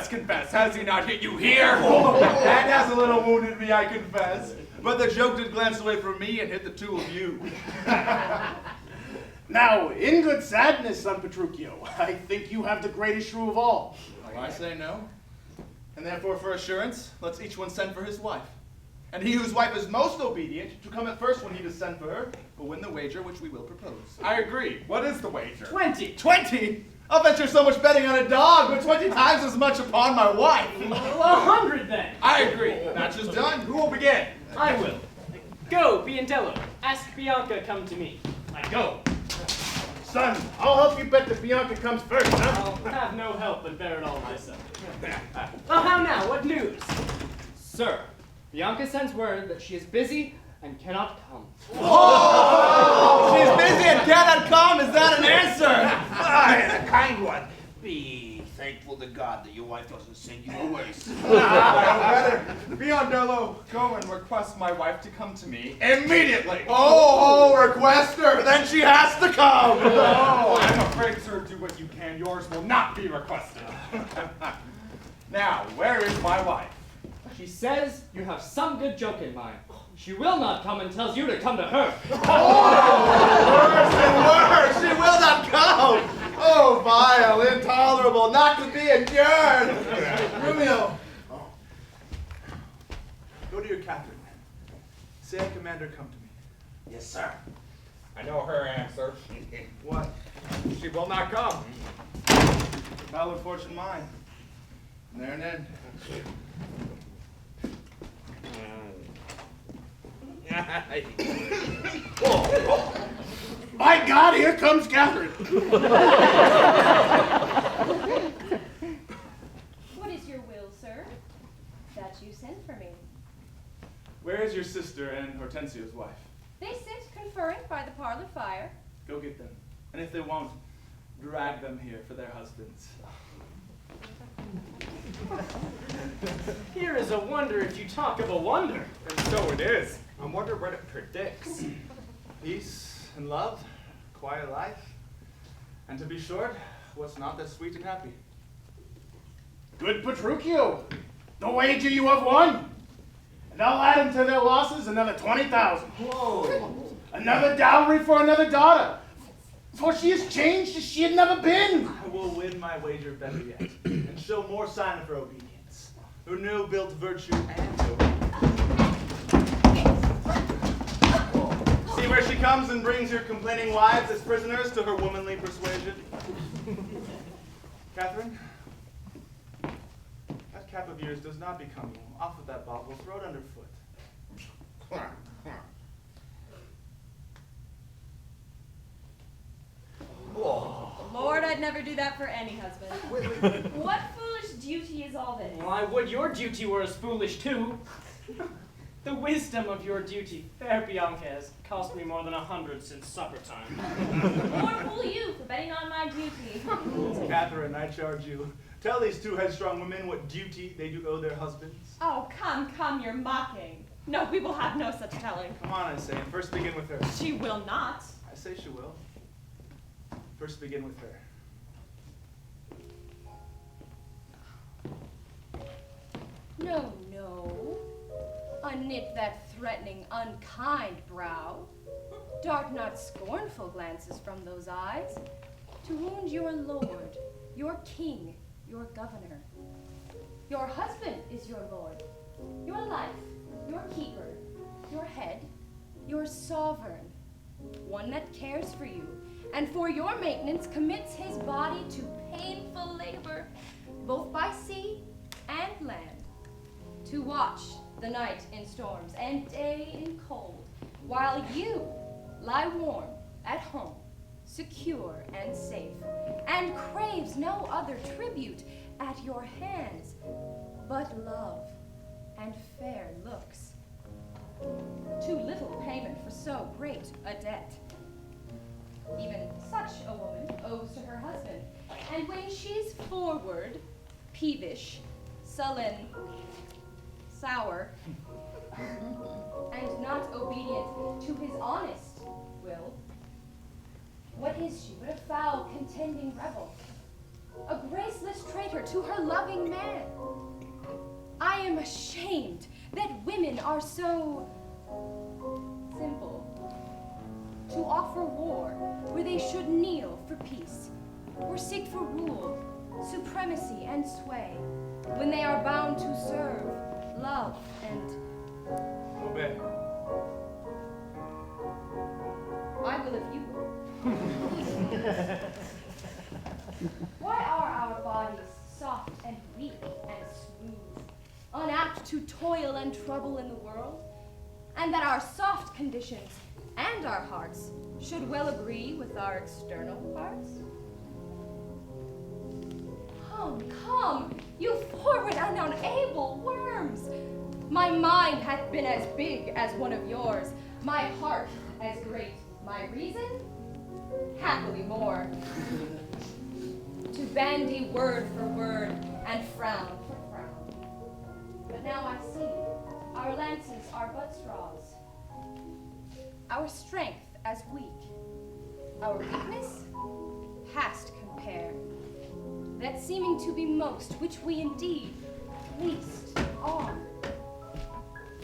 Confess, has he not hit you here? That has a little wounded me, I confess. But the joke did glance away from me and hit the two of you. Now, in good sadness, son Petruchio, I think you have the greatest shrew of all. I say no. And therefore, for assurance, let's each one send for his wife. And he whose wife is most obedient, to come at first when he does send for her, will win the wager which we will propose. I agree. What is the wager? 20. 20? I'll venture so much betting on a dog, but 20 times as much upon my wife. Well, 100 then. I agree. Match is done. Who will begin? I will. Go, Biandello. Ask Bianca come to me. I go. Son, I'll help you bet that Bianca comes first, huh? I'll have no help but bear it all myself. Well, how now? What news? Sir, Bianca sends word that she is busy and cannot come. Oh! She's busy and cannot come. Is that an answer? Aye, a kind one. Be thankful to God that your wife doesn't send you away. Better, Biondello, go and request my wife to come to me immediately. Oh, request her. Then she has to come. Oh, I'm afraid, sir, do what you can. Yours will not be requested. Now, where is my wife? She says you have some good joke in mind. She will not come and tells you to come to her. Worse and worse. She will not come. Oh, vile, intolerable, not to be endured. Romeo. Go to your captain. Say, Commander, come to me. Yes, sir. I know her answer. What? She will not come. Valor, fortune, mine. And there an end. My God, here comes Catherine. What is your will, sir? That you sent for me. Where is your sister and Hortensio's wife? They sit conferring by the parlor fire. Go get them. And if they won't, drag them here for their husbands. Here is a wonder if you talk of a wonder. And so it is. I wonder what it predicts. Peace and love, quiet life, and to be short, what's not that sweet and happy? Good Petruchio, the wager you have won. And I'll add into their losses another 20,000. Whoa! Another dowry for another daughter. For she is changed as she had never been. I will win my wager better yet, and show more sign of her obedience, her new-built virtue and nobility. See where she comes and brings your complaining wives as prisoners to her womanly persuasion. Catherine, that cap of yours does not become you. Off with that bauble, throw it underfoot. Lord, I'd never do that for any husband. What foolish duty is all this? Why, would your duty were as foolish too. The wisdom of your duty, fair Bianca, has cost me more than 100 since supper time. More fool you for betting on my duty. Catherine, I charge you, tell these two headstrong women what duty they do owe their husbands. Oh, come, you're mocking. No, we will have no such telling. Come on, I say, and first begin with her. She will not. I say she will. First begin with her. No, no. Unknit that threatening, unkind brow. Dart not scornful glances from those eyes, to wound your lord, your king, your governor. Your husband is your lord, your life, your keeper, your head, your sovereign, one that cares for you, and for your maintenance commits his body to painful labor, both by sea and land, to watch the night in storms and day in cold, while you lie warm at home, secure and safe, and craves no other tribute at your hands but love and fair looks. Too little payment for so great a debt. Even such a woman owes to her husband, and when she's forward, peevish, sullen, sour, and not obedient to his honest will, what is she but a foul contending rebel, a graceless traitor to her loving man? I am ashamed that women are so simple to offer war where they should kneel for peace, or seek for rule, supremacy, and sway, when they are bound to serve, love, and Obey. I will if you will. Why are our bodies soft and weak and smooth, unapt to toil and trouble in the world, and that our soft conditions and our hearts should well agree with our external parts? Come, you forward and unable worms! My mind hath been as big as one of yours, my heart as great, my reason happily more. To bandy word for word and frown for frown. But now I see, our lances are but straws, our strength as weak, our weakness past compare, that seeming to be most, which we indeed least are.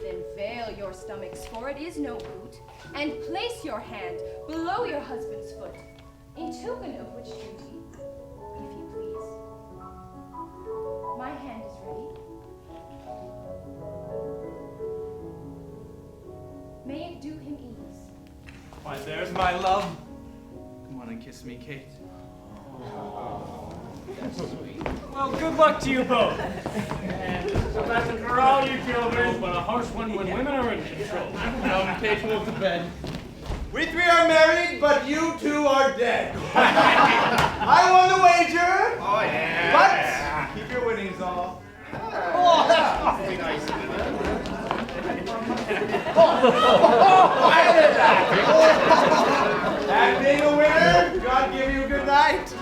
Then veil your stomachs, for it is no boot, and place your hand below your husband's foot, in token of which duty, if you please, my hand is ready. May it do him ease. Why, there's my love. Come on and kiss me, Kate. Well, good luck to you both. And a lesson for all you children, but a harsh one when women are in control. Come, Kate, move to bed. We three are married, but you two are dead. I won the wager. Oh, yeah. But keep your winnings all. Oh, that's awfully nice of you. And being a winner, God give you a good night.